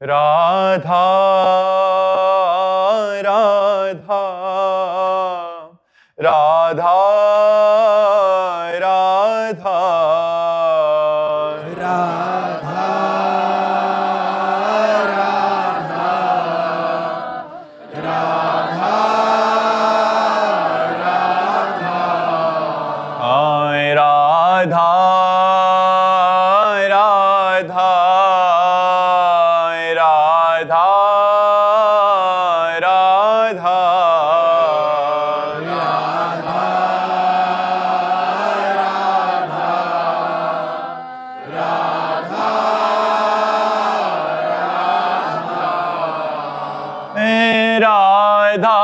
राधा राधा राधा राधा राधा राधा राधा राधा आय राधा राधा राधा राधा राधा राधा राधा राधा हाय राधा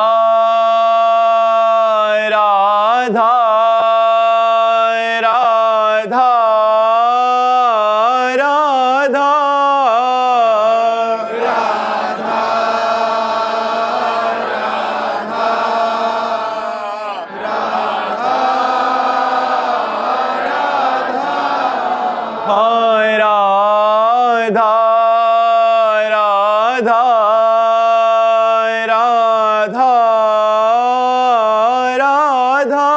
राधा राधा राधा हाय राधा राधा राधा राधा राधा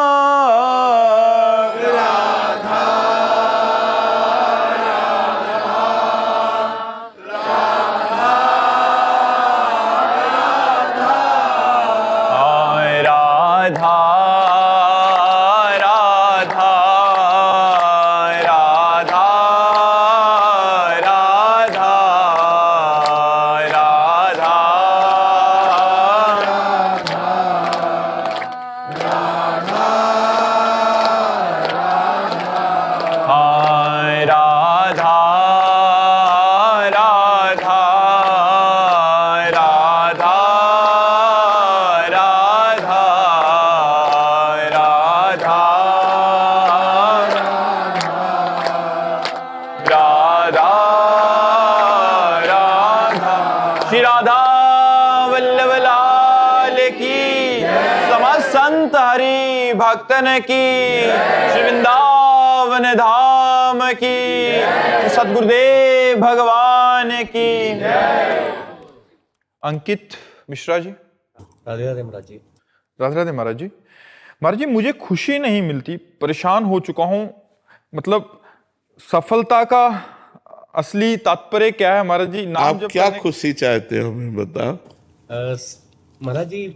हाय राधा राधा राधा राधा राधा राधा राधा श्री राधा वल्लभ लाल की समस्त संत हरि भक्तन की श्री वृंदावन धाम की सद्गुरुदेव भगवान की। अंकित मिश्रा जी। राधे राधे महाराज जी। राधे राधे महाराज जी। महाराज जी, मुझे खुशी नहीं मिलती, परेशान हो चुका हूं। मतलब सफलता का असली तात्पर्य क्या है महाराज जी? नाम आप क्या खुशी चाहते हो, हमें बताओ। महाराज जी,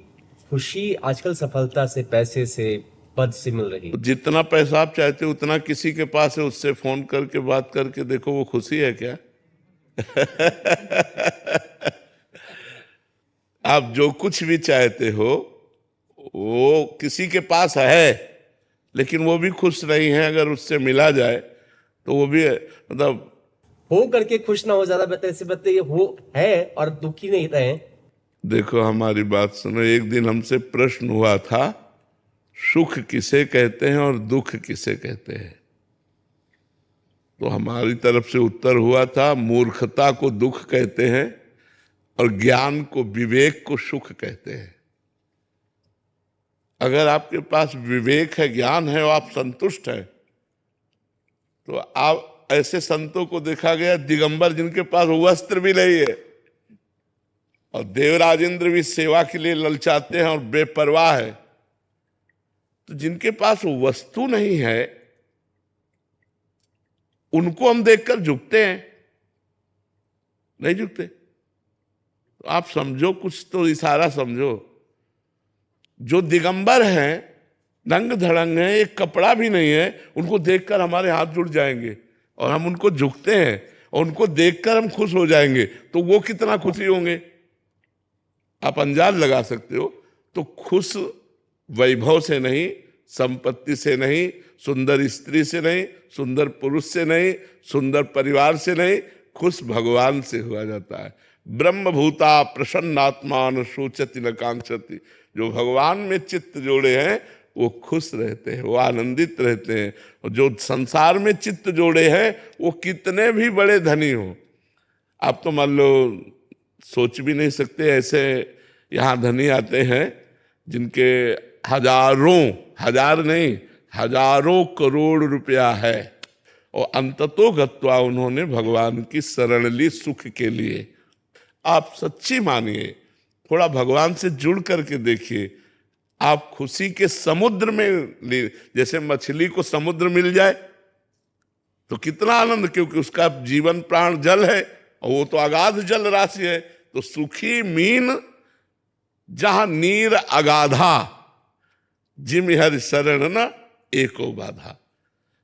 खुशी आजकल सफलता से, पैसे से, पद से मिल रही है। जितना पैसा आप चाहते हो उतना किसी के पास है, उससे फोन करके बात करके देखो, वो खुशी है क्या? आप जो कुछ भी चाहते हो वो किसी के पास है, लेकिन वो भी खुश नहीं है। अगर उससे मिला जाए तो वो भी मतलब हो करके खुश ना हो, ज्यादा बेहतर से बेहतर ये हो है और दुखी नहीं रहे। देखो, हमारी बात सुनो। एक दिन हमसे प्रश्न हुआ था, सुख किसे कहते हैं और दुख किसे कहते हैं? तो हमारी तरफ से उत्तर हुआ था, मूर्खता को दुख कहते हैं और ज्ञान को, विवेक को सुख कहते हैं। अगर आपके पास विवेक है, ज्ञान है और आप संतुष्ट हैं, तो आप ऐसे संतों को देखा गया दिगंबर जिनके पास वस्त्र भी नहीं है और देवराजेंद्र भी सेवा के लिए ललचाते हैं और बेपरवाह है। तो जिनके पास वस्तु नहीं है उनको हम देखकर झुकते हैं, नहीं झुकते? तो आप समझो, कुछ तो इशारा समझो। जो दिगंबर हैं, नंग धड़ंग हैं, एक कपड़ा भी नहीं है, उनको देखकर हमारे हाथ जुड़ जाएंगे और हम उनको झुकते हैं और उनको देखकर हम खुश हो जाएंगे। तो वो कितना खुशी होंगे आप अंदाज लगा सकते हो। तो खुश वैभव से नहीं, संपत्ति से नहीं, सुंदर स्त्री से नहीं, सुंदर पुरुष से नहीं, सुंदर परिवार से नहीं, खुश भगवान से हुआ जाता है। ब्रह्मभूता प्रसन्नात्मान शोचति न कांक्षति। जो भगवान में चित्त जोड़े हैं वो खुश रहते हैं, वो आनंदित रहते हैं। और जो संसार में चित्त जोड़े हैं वो कितने भी बड़े धनी हो, आप तो मान लो सोच भी नहीं सकते। ऐसे यहाँ धनी आते हैं जिनके हजारों, हजार नहीं, हजारों करोड़ रुपया है और अंततो गत्वा उन्होंने भगवान की शरण ली सुख के लिए। आप सच्ची मानिए, थोड़ा भगवान से जुड़ करके देखिए, आप खुशी के समुद्र में, जैसे मछली को समुद्र मिल जाए तो कितना आनंद, क्योंकि उसका जीवन प्राण जल है और वो तो अगाध जल राशि है। तो सुखी मीन जहां नीर अगाधा, जिम हरि शरण न एको बाधा।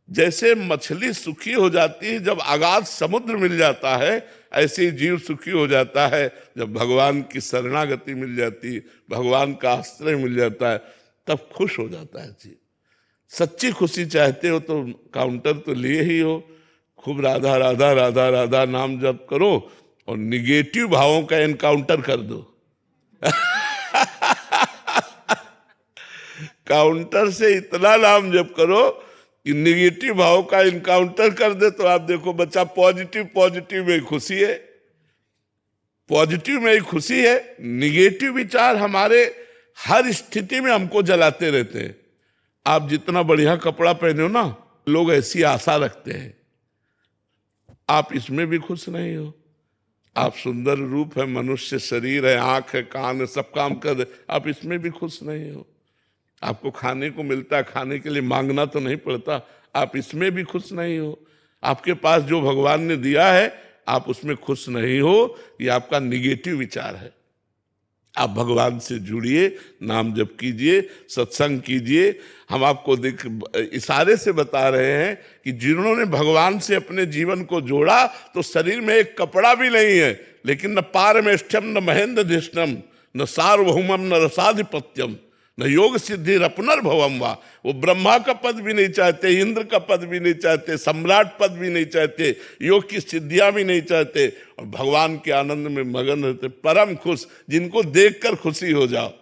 जैसे मछली सुखी हो जाती है जब अगाध समुद्र मिल जाता है, ऐसे ही जीव सुखी हो जाता है जब भगवान की शरणागति मिल जाती है, भगवान का आश्रय मिल जाता है, तब खुश हो जाता है जीव। सच्ची खुशी चाहते हो तो काउंटर तो लिए ही हो, खूब राधा राधा राधा राधा नाम जप करो और निगेटिव भावों का एनकाउंटर कर दो। काउंटर से इतना नाम जप करो कि निगेटिव भाव का इनकाउंटर कर दे, तो आप देखो बच्चा पॉजिटिव, पॉजिटिव में खुशी है, पॉजिटिव में ही खुशी है। निगेटिव विचार हमारे हर स्थिति में हमको जलाते रहते हैं। आप जितना बढ़िया कपड़ा पहने हो ना, लोग ऐसी आशा रखते हैं, आप इसमें भी खुश नहीं हो। आप सुंदर रूप है, मनुष्य शरीर है, आंख है, कान है, सब काम कर रहे, आप इसमें भी खुश नहीं हो। आपको खाने को मिलता है, खाने के लिए मांगना तो नहीं पड़ता, आप इसमें भी खुश नहीं हो। आपके पास जो भगवान ने दिया है आप उसमें खुश नहीं हो, ये आपका निगेटिव विचार है। आप भगवान से जुड़िए, नाम जप कीजिए, सत्संग कीजिए। हम आपको इशारे से बता रहे हैं कि जिन्होंने भगवान से अपने जीवन को जोड़ा तो शरीर में एक कपड़ा भी नहीं है, लेकिन न पारमेष्ठ्यम न महेंद्रधिष्णम न सार्वभौमम न रसाधिपत्यम न योग सिद्धि रपुनर्भवम वा। वो ब्रह्मा का पद भी नहीं चाहते, इंद्र का पद भी नहीं चाहते, सम्राट पद भी नहीं चाहते, योग की सिद्धियां भी नहीं चाहते, और भगवान के आनंद में मगन रहते, परम खुश, जिनको देखकर खुशी हो जाओ।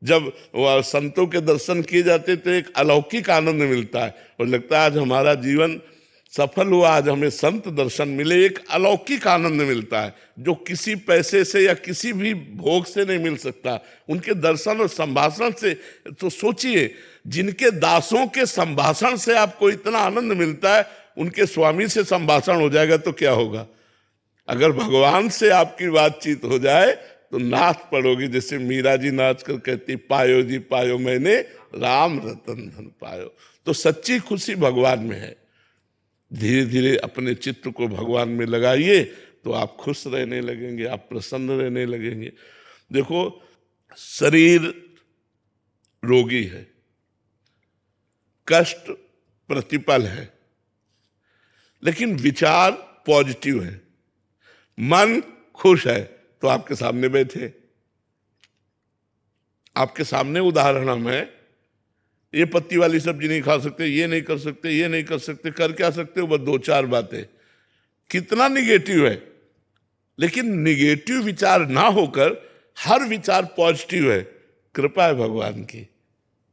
जब वह संतों के दर्शन किए जाते तो एक अलौकिक आनंद मिलता है और लगता है आज हमारा जीवन सफल हुआ, आज हमें संत दर्शन मिले। एक अलौकिक आनंद मिलता है जो किसी पैसे से या किसी भी भोग से नहीं मिल सकता। उनके दर्शन और संभाषण से, तो सोचिए, जिनके दासों के संभाषण से आपको इतना आनंद मिलता है, उनके स्वामी से संभाषण हो जाएगा तो क्या होगा। अगर भगवान से आपकी बातचीत हो जाए तो नाच पड़ोगी, जैसे मीरा जी नाच कर कहती, पायो जी पायो मैंने राम रतन धन पायो। तो सच्ची खुशी भगवान में है। धीरे धीरे अपने चित्त को भगवान में लगाइए तो आप खुश रहने लगेंगे, आप प्रसन्न रहने लगेंगे। देखो, शरीर रोगी है, कष्ट प्रतिपल है, लेकिन विचार पॉजिटिव है, मन खुश है। तो आपके सामने बैठे, आपके सामने उदाहरण हम है, ये पत्ती वाली सब्जी नहीं खा सकते, ये नहीं कर सकते, ये नहीं कर सकते, कर क्या सकते हो, बस दो चार बातें। कितना निगेटिव है, लेकिन निगेटिव विचार ना होकर हर विचार पॉजिटिव है। कृपा है भगवान की।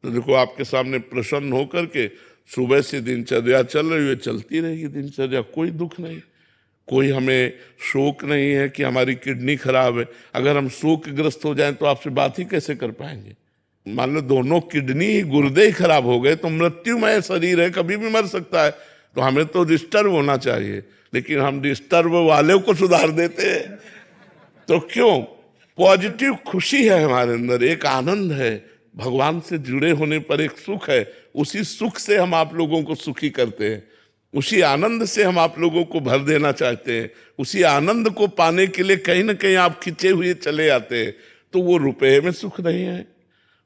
तो देखो, आपके सामने प्रसन्न होकर के सुबह से दिनचर्या चल रही है, चलती रहेगी दिनचर्या, कोई दुख नहीं, कोई हमें शोक नहीं है कि हमारी किडनी खराब है। अगर हम शोकग्रस्त हो जाएं तो आपसे बात ही कैसे कर पाएंगे। मान लो दोनों किडनी ही, गुर्दे ही खराब हो गए तो मृत्युमय शरीर है, कभी भी मर सकता है। तो हमें तो डिस्टर्ब होना चाहिए, लेकिन हम डिस्टर्ब वाले को सुधार देते हैं। तो क्यों? पॉजिटिव खुशी है हमारे अंदर, एक आनंद है, भगवान से जुड़े होने पर एक सुख है। उसी सुख से हम आप लोगों को सुखी करते हैं, उसी आनंद से हम आप लोगों को भर देना चाहते हैं। उसी आनंद को पाने के लिए कहीं ना कहीं आप खिंचे हुए चले आते हैं। तो वो रुपए में सुख नहीं है,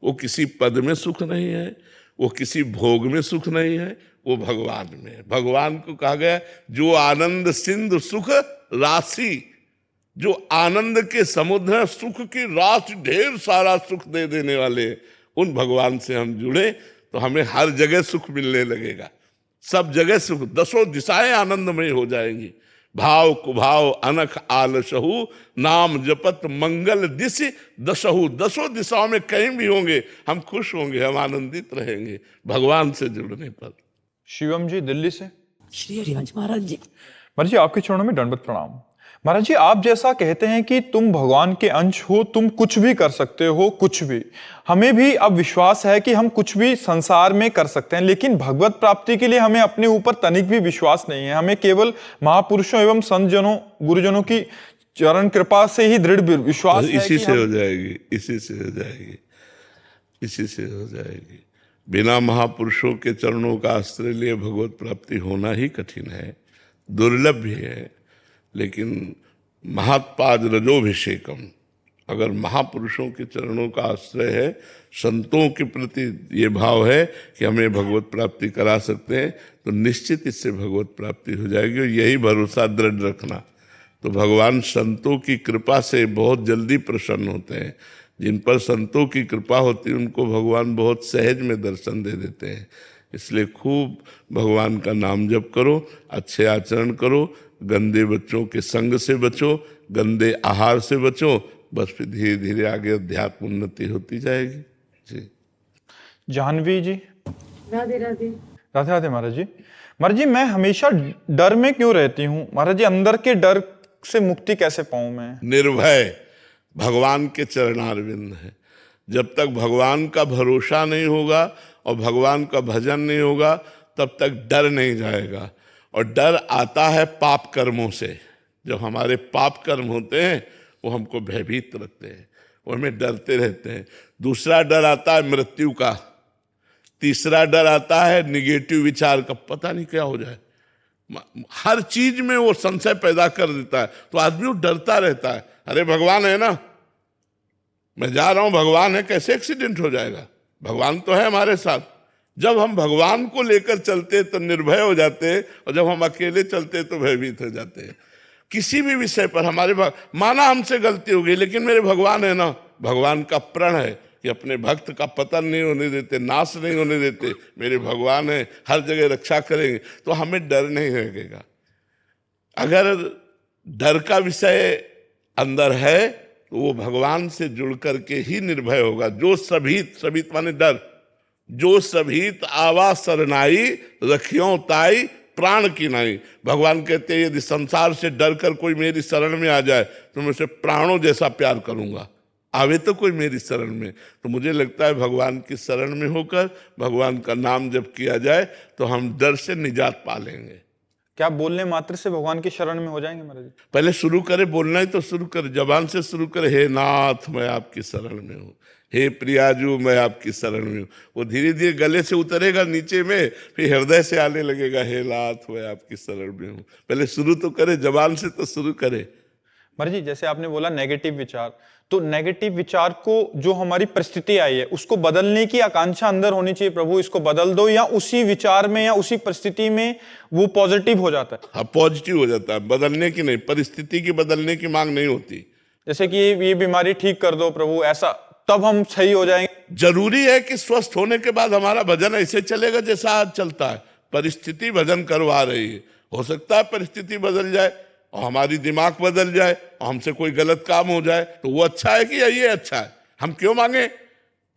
वो किसी पद में सुख नहीं है, वो किसी भोग में सुख नहीं है, वो भगवान में है। भगवान को कहा गया, जो आनंद सिंधु सुख राशि, जो आनंद के समुद्र, सुख की राशि, ढेर सारा सुख दे देने वाले, उन भगवान से हम जुड़े तो हमें हर जगह सुख मिलने लगेगा। सब जगह सुख, दसों दिशाएं आनंदमय हो जाएंगी। भाव कुभाव अनख आलसहु, नाम जपत मंगल दिशि दसहु। दसों दिशाओं में कहीं भी होंगे हम खुश होंगे, हम आनंदित रहेंगे भगवान से जुड़ने पर। शिवम जी दिल्ली से। श्री हरिवंश महाराज जी। महाराज जी, आपके चरणों में दंडवत प्रणाम। महाराज जी, आप जैसा कहते हैं कि तुम भगवान के अंश हो, तुम कुछ भी कर सकते हो, कुछ भी। हमें भी अब विश्वास है कि हम कुछ भी संसार में कर सकते हैं, लेकिन भगवत प्राप्ति के लिए हमें अपने ऊपर तनिक भी विश्वास नहीं है। हमें केवल महापुरुषों एवं संतजनों, गुरुजनों की चरण कृपा से ही दृढ़ विश्वास है इसी कि से हम हो जाएगी, इसी से हो जाएगी, इसी से हो जाएगी। बिना महापुरुषों के चरणों का आश्रय लिए भगवत प्राप्ति होना ही कठिन है, दुर्लभ भी है। लेकिन महात्पाद रजोभिषेकम, अगर महापुरुषों के चरणों का आश्रय है, संतों के प्रति ये भाव है कि हमें भगवत प्राप्ति करा सकते हैं, तो निश्चित इससे भगवत प्राप्ति हो जाएगी। और यही भरोसा दृढ़ रखना। तो भगवान संतों की कृपा से बहुत जल्दी प्रसन्न होते हैं। जिन पर संतों की कृपा होती है उनको भगवान बहुत सहज में दर्शन दे देते हैं। इसलिए खूब भगवान का नाम जप करो, अच्छे आचरण करो, गंदे बच्चों के संग से बचो, गंदे आहार से बचो, बस फिर धीरे धीरे आगे अध्यात्म उन्नति होती जाएगी। जी जाह्नवी जी। राधे राधे। राधे राधे महाराज जी। महाराज जी, मैं हमेशा डर में क्यों रहती हूँ महाराज जी? अंदर के डर से मुक्ति कैसे पाऊं मैं? निर्भय भगवान के चरणारविंद है। जब तक भगवान का भरोसा नहीं होगा और भगवान का भजन नहीं होगा, तब तक डर नहीं जाएगा। और डर आता है पाप कर्मों से। जब हमारे पाप कर्म होते हैं वो हमको भयभीत रखते हैं, वो हमें डरते रहते हैं। दूसरा डर आता है मृत्यु का। तीसरा डर आता है निगेटिव विचार का, पता नहीं क्या हो जाए। हर चीज में वो संशय पैदा कर देता है, तो आदमी वो डरता रहता है। अरे भगवान है ना, मैं जा रहा हूं, भगवान है, कैसे एक्सीडेंट हो जाएगा? भगवान तो है हमारे साथ। जब हम भगवान को लेकर चलते तो निर्भय हो जाते हैं, और जब हम अकेले चलते तो भयभीत हो जाते हैं। किसी भी विषय पर हमारे माना हमसे गलती हो गई, लेकिन मेरे भगवान है ना। भगवान का प्रण है कि अपने भक्त का पतन नहीं होने देते, नाश नहीं होने देते। मेरे भगवान है, हर जगह रक्षा करेंगे, तो हमें डर नहीं लगेगा। अगर डर का विषय अंदर है तो वो भगवान से जुड़ करके ही निर्भय होगा। जो सभीत माने डर, जो सभीत आवा सरनाई रखियों ताई प्राण की नाई। भगवान कहते हैं यदि संसार से डर कर कोई मेरी शरण में आ जाए तो मैं उसे प्राणों जैसा प्यार करूंगा। आवे तो कोई मेरी शरण में, तो मुझे लगता है भगवान की शरण में होकर भगवान का नाम जब किया जाए तो हम डर से निजात पा लेंगे। क्या बोलने मात्र से भगवान की शरण में हो जाएंगे महाराज जी? पहले शुरू करे, बोलना ही तो शुरू करे, जबान से शुरू करे, हे नाथ मैं आपकी शरण में हूँ, हे प्रियाजू मैं आपकी शरण में हूँ। वो धीरे धीरे गले से उतरेगा नीचे में, फिर हृदय से आने लगेगा, हे नाथ मैं आपकी शरण में हूँ। पहले शुरू तो करे, जबान से तो शुरू करे। महाराज जी, जैसे आपने बोला नेगेटिव विचार, तो नेगेटिव विचार को जो हमारी परिस्थिति आई है उसको बदलने की आकांक्षा अंदर होनी चाहिए, प्रभु इसको बदल दो, या उसी विचार में या उसी परिस्थिति में वो पॉजिटिव हो जाता है? हाँ, पॉजिटिव हो जाता है, बदलने की नहीं, परिस्थिति की बदलने की मांग नहीं होती। जैसे कि ये बीमारी ठीक कर दो प्रभु, ऐसा, तब हम सही हो जाएंगे। जरूरी है कि स्वस्थ होने के बाद हमारा भजन ऐसे चलेगा जैसा आज चलता है। परिस्थिति भजन करवा रही है, हो सकता है परिस्थिति बदल जाए और हमारी दिमाग बदल जाए और हमसे कोई गलत काम हो जाए, तो वो अच्छा है कि ये अच्छा है? हम क्यों मांगे?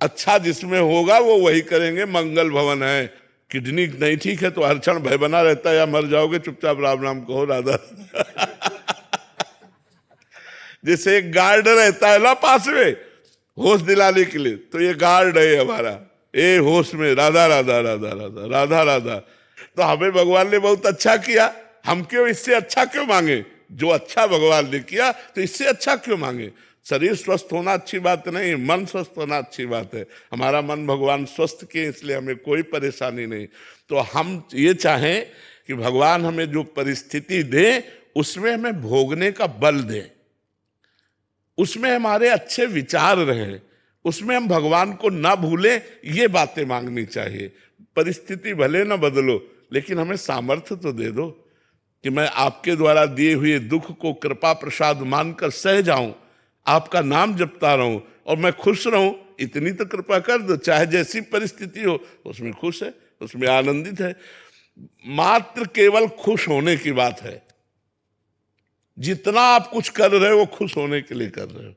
अच्छा जिसमें होगा वो वही करेंगे। मंगल भवन है, किडनी नहीं ठीक है तो हर क्षण भय बना रहता है, या मर जाओगे, चुपचाप राम नाम कहो, राधा। जैसे एक गार्ड रहता है ना पास में होश दिलाने के लिए, तो ये गार्ड है हमारा, ए होश में राधा राधा राधा राधा राधा राधा। तो हमें भगवान ने बहुत अच्छा किया, हम क्यों इससे अच्छा क्यों मांगे? जो अच्छा भगवान ने किया तो इससे अच्छा क्यों मांगे? शरीर स्वस्थ होना अच्छी बात नहीं, मन स्वस्थ होना अच्छी बात है। हमारा मन भगवान स्वस्थ किए, इसलिए हमें कोई परेशानी नहीं। तो हम ये चाहें कि भगवान हमें जो परिस्थिति दे उसमें हमें भोगने का बल दे, उसमें हमारे अच्छे विचार रहें, उसमें हम भगवान को ना भूलें, ये बातें मांगनी चाहिए। परिस्थिति भले ना बदलो, लेकिन हमें सामर्थ्य तो दे दो कि मैं आपके द्वारा दिए हुए दुख को कृपा प्रसाद मानकर सह जाऊं, आपका नाम जपता रहूं और मैं खुश रहूं, इतनी तो कृपा कर दो। चाहे जैसी परिस्थिति हो उसमें खुश है, उसमें आनंदित है। मात्र केवल खुश होने की बात है। जितना आप कुछ कर रहे हो वो खुश होने के लिए कर रहे हो,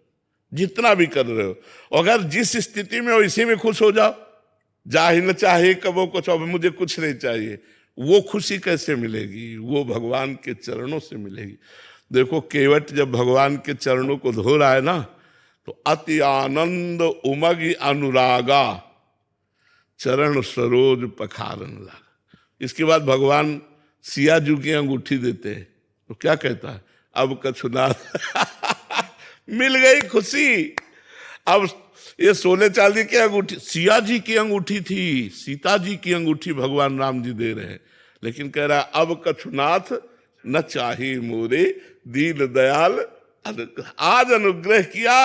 जितना भी कर रहे हो। अगर जिस स्थिति में हो इसी में खुश हो जाओ, चाहे न चाहे कबो कुछ, अब मुझे कुछ नहीं चाहिए, वो खुशी कैसे मिलेगी? वो भगवान के चरणों से मिलेगी। देखो केवट जब भगवान के चरणों को धो रहा है ना, तो अति आनंद उमग अनुरागा चरण सरोज पखारन लगा। इसके बाद भगवान सिया जू की अंगूठी देते हैं, तो क्या कहता है? अब कछुनाथ मिल गई खुशी। अब ये सोने चांदी की अंगूठी, सिया जी की अंगूठी थी, सीता जी की अंगूठी भगवान राम जी दे रहे हैं, लेकिन कह रहा अब कछुनाथ न चाही मोरे दीन दयाल आज अनुग्रह किया,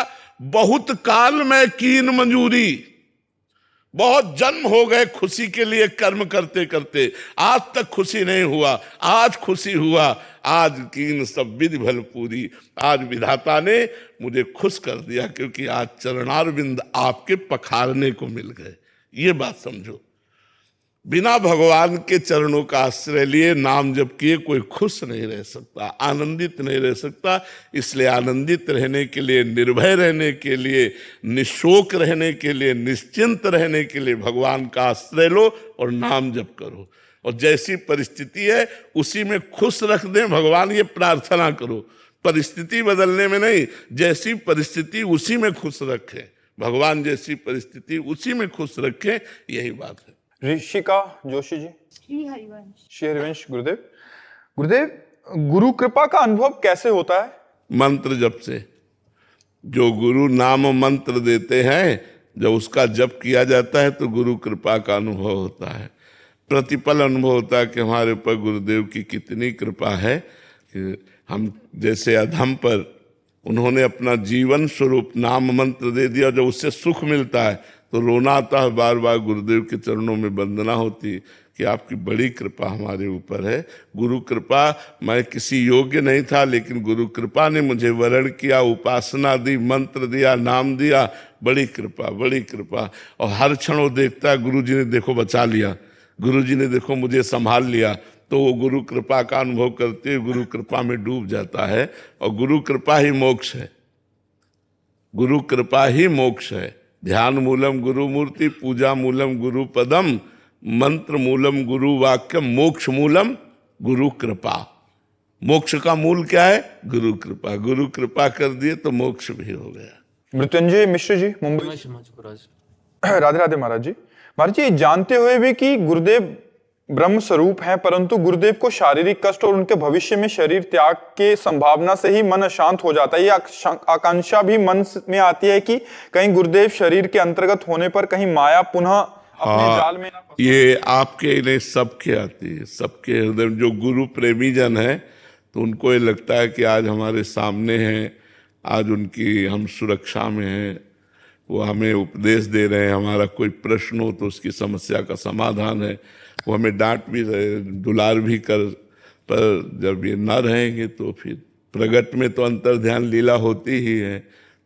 बहुत काल में कीन मंजूरी। बहुत जन्म हो गए खुशी के लिए कर्म करते करते, आज तक खुशी नहीं हुआ, आज खुशी हुआ, आज कीन सब विधि भल पूरी। आज विधाता ने मुझे खुश कर दिया, क्योंकि आज चरणारविंद आपके पखारने को मिल गए। ये बात समझो, बिना भगवान के चरणों का आश्रय लिए नाम जप किए कोई खुश नहीं रह सकता, आनंदित नहीं रह सकता। इसलिए आनंदित रहने के लिए, निर्भय रहने के लिए, निशोक रहने के लिए, निश्चिंत रहने के लिए भगवान का आश्रय लो और नाम जप करो। और जैसी परिस्थिति है उसी में खुश रख दें भगवान, ये प्रार्थना करो। परिस्थिति बदलने में नहीं, जैसी परिस्थिति उसी में खुश रखें भगवान, जैसी परिस्थिति उसी में खुश रखें, यही बात है। ऋषिका जोशी जी। श्री हरिवंश। श्री हरिवंश गुरुदेव। गुरुदेव, गुरु कृपा का अनुभव कैसे होता है? मंत्र जप से। जो गुरु नाम मंत्र देते हैं, जब उसका जप किया जाता है तो गुरु कृपा का अनुभव होता है। प्रतिपल अनुभव होता है कि हमारे ऊपर गुरुदेव की कितनी कृपा है कि हम जैसे अधम पर उन्होंने अपना जीवन स्वरूप नाम मंत्र दे दिया, जब उससे सुख मिलता है तो रोना आता है, बार बार गुरुदेव के चरणों में वंदना होती कि आपकी बड़ी कृपा हमारे ऊपर है। गुरु कृपा, मैं किसी योग्य नहीं था, लेकिन गुरु कृपा ने मुझे वरण किया, उपासना दी, मंत्र दिया, नाम दिया, बड़ी कृपा, बड़ी कृपा। और हर क्षण वो देखता है गुरु जी ने देखो बचा लिया, गुरु जी ने देखो मुझे संभाल लिया, तो वो गुरु कृपा का अनुभव करते हुए गुरु कृपा में डूब जाता है। और गुरु कृपा ही मोक्ष है, गुरु कृपा ही मोक्ष है। ध्यान मूलम गुरु मूर्ति, पूजा मूलम गुरु पदम, मंत्र मूलम गुरु वाक्य, मोक्ष मूलम गुरु कृपा। मोक्ष का मूल क्या है? गुरु कृपा। गुरु कृपा कर दिए तो मोक्ष भी हो गया। मृत्युंजय मिश्र जी, मुंबई। राधे राधे महाराज जी। महाराज जी, जानते हुए भी कि गुरुदेव ब्रह्म स्वरूप हैं, परंतु गुरुदेव को शारीरिक कष्ट और उनके भविष्य में शरीर त्याग के संभावना से ही मन अशांत हो जाता है। ये आकांक्षा भी मन में आती है कि कहीं गुरुदेव शरीर के अंतर्गत होने पर कहीं माया पुनः अपने जाल में ना। ये आपके नहीं, सबके आती है, सबके हृदय में। जो गुरु प्रेमी जन है तो उनको ये लगता है कि आज हमारे सामने हैं, आज उनकी हम सुरक्षा में हैं, वो हमें उपदेश दे रहे हैं, हमारा कोई प्रश्न हो तो उसकी समस्या का समाधान है, वो हमें डांट भी रहे, दुलार भी कर। पर जब ये न रहेंगे तो फिर प्रगट में तो अंतर ध्यान लीला होती ही है,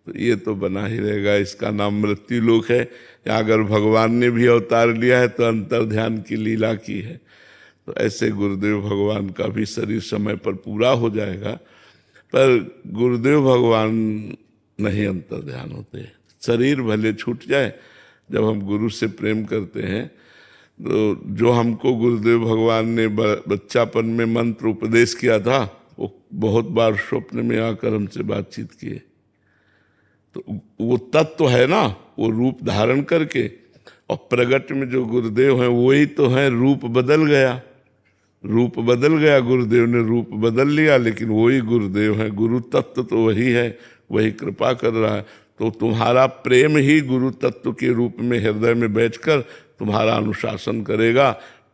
तो ये तो बना ही रहेगा। इसका नाम मृत्यु लोक है। या अगर भगवान ने भी अवतार लिया है तो अंतर ध्यान की लीला की है। तो ऐसे गुरुदेव भगवान का भी शरीर समय पर पूरा हो जाएगा, पर गुरुदेव भगवान नहीं अंतर ध्यान होते। शरीर भले छूट जाए, जब हम गुरु से प्रेम करते हैं तो जो हमको गुरुदेव भगवान ने बच्चापन में मंत्र उपदेश किया था, वो बहुत बार स्वप्न में आकर हमसे बातचीत किए। तो वो तत्व है ना, वो रूप धारण करके, और प्रगट में जो गुरुदेव हैं वही तो हैं। रूप बदल गया, रूप बदल गया, गुरुदेव ने रूप बदल लिया, लेकिन वही गुरुदेव हैं। गुरु तत्व तो वही है, वही कृपा कर रहा है। तो तुम्हारा प्रेम ही गुरु तत्व के रूप में हृदय में बैठकर तुम्हारा अनुशासन करेगा।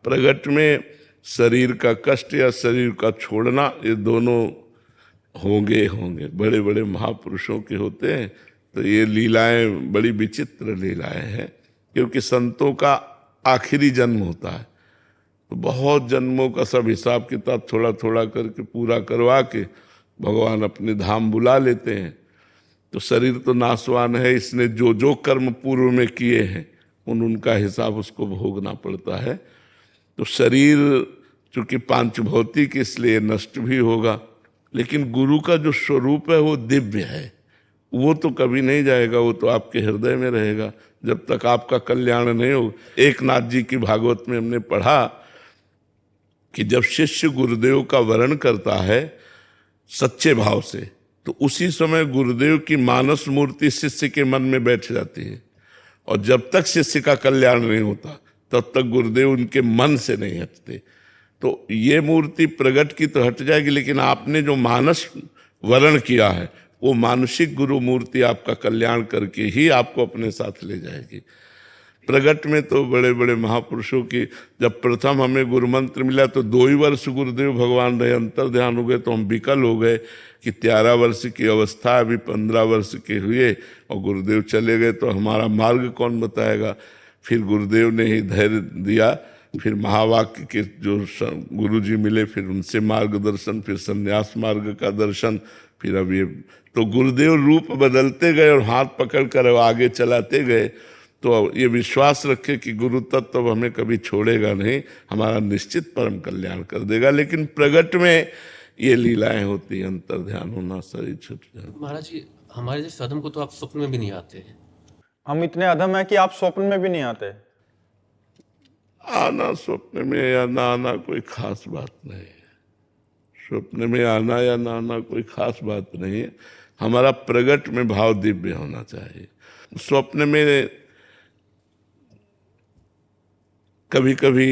प्रगट में शरीर का कष्ट या शरीर का छोड़ना, ये दोनों होंगे होंगे। बड़े बड़े महापुरुषों के होते हैं। तो ये लीलाएं बड़ी विचित्र लीलाएं हैं, क्योंकि संतों का आखिरी जन्म होता है। तो बहुत जन्मों का सब हिसाब किताब थोड़ा थोड़ा करके पूरा करवा के भगवान अपने धाम बुला लेते हैं। तो शरीर तो नाशवान है, इसने जो जो कर्म पूर्व में किए हैं उनका हिसाब उसको भोगना पड़ता है। तो शरीर चूंकि पांच भौतिक, इसलिए नष्ट भी होगा, लेकिन गुरु का जो स्वरूप है वो दिव्य है, वो तो कभी नहीं जाएगा, वो तो आपके हृदय में रहेगा जब तक आपका कल्याण नहीं हो। एक नाथ जी की भागवत में हमने पढ़ा कि जब शिष्य गुरुदेव का वरण करता है सच्चे भाव से, तो उसी समय गुरुदेव की मानस मूर्ति शिष्य के मन में बैठ जाती है। और जब तक शिष्य का कल्याण नहीं होता तब तक गुरुदेव उनके मन से नहीं हटते। तो ये मूर्ति प्रगट की तो हट जाएगी, लेकिन आपने जो मानस वर्ण किया है, वो मानसिक गुरु मूर्ति आपका कल्याण करके ही आपको अपने साथ ले जाएगी। प्रगट में तो बड़े बड़े महापुरुषों की, जब प्रथम हमें गुरु मंत्र मिला तो 2 ही वर्ष गुरुदेव भगवान रहे, अंतर ध्यान हो गए तो हम विकल हो गए कि 13 वर्ष की अवस्था, अभी 15 वर्ष के हुए और गुरुदेव चले गए तो हमारा मार्ग कौन बताएगा। फिर गुरुदेव ने ही धैर्य दिया, फिर महावाक्य के जो गुरु जी मिले, फिर उनसे मार्गदर्शन, फिर संन्यास मार्ग का दर्शन, फिर अब ये तो गुरुदेव रूप बदलते गए और हाथ पकड़ कर आगे चलाते गए। तो ये विश्वास रखे कि गुरु तत्व तो हमें कभी छोड़ेगा नहीं, हमारा निश्चित परम कल्याण कर देगा। लेकिन प्रगट में ये लीलाएं होती हैं, अंतर ध्यान होना, शरीर छूट जाना। महाराज जी, हमारे जैसे अधम को तो आप स्वप्न में भी नहीं आते हैं। हम इतने अधम हैं कि आप स्वप्न में भी नहीं आते। आना स्वप्न में या ना आना कोई खास बात नहीं है। स्वप्न में आना या ना आना कोई खास बात नहीं है। हमारा प्रगट में भाव दिव्य होना चाहिए। स्वप्न में कभी कभी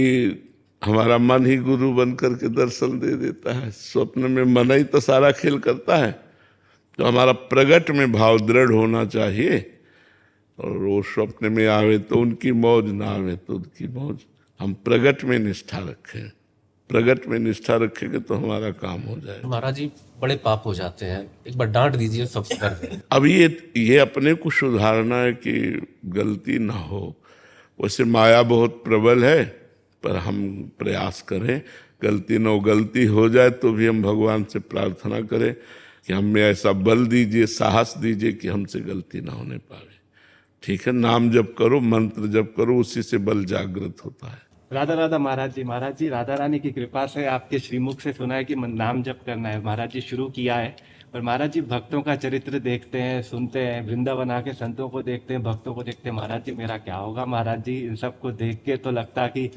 हमारा मन ही गुरु बन करके दर्शन दे देता है। स्वप्न में मन ही तो सारा खेल करता है। तो हमारा प्रगट में भाव दृढ़ होना चाहिए, और वो स्वप्न में आवे तो उनकी मौज, ना आवे तो उनकी मौज। हम प्रगट में निष्ठा रखें, प्रगट में निष्ठा रखेंगे तो हमारा काम हो जाएगा। महाराज जी, बड़े पाप हो जाते हैं, एक बार डांट दीजिए सब कर दें। अब ये अपने को सुधारना है कि गलती ना हो। वैसे माया बहुत प्रबल है, पर हम प्रयास करें गलती न हो। गलती हो जाए तो भी हम भगवान से प्रार्थना करें कि हमें ऐसा बल दीजिए, साहस दीजिए कि हमसे गलती ना होने पाए। ठीक है, नाम जप करो, मंत्र जप करो, उसी से बल जागृत होता है। राधा राधा महाराज जी, राधा रानी की कृपा से आपके श्रीमुख से सुना है कि नाम जप करना है। महाराज जी शुरू किया है, और महाराज जी भक्तों का चरित्र देखते हैं, सुनते हैं, वृंदावन आके संतों को देखते हैं, भक्तों को देखते हैं। महाराज जी मेरा क्या होगा महाराज जी, इन सबको देख के तो लगता कि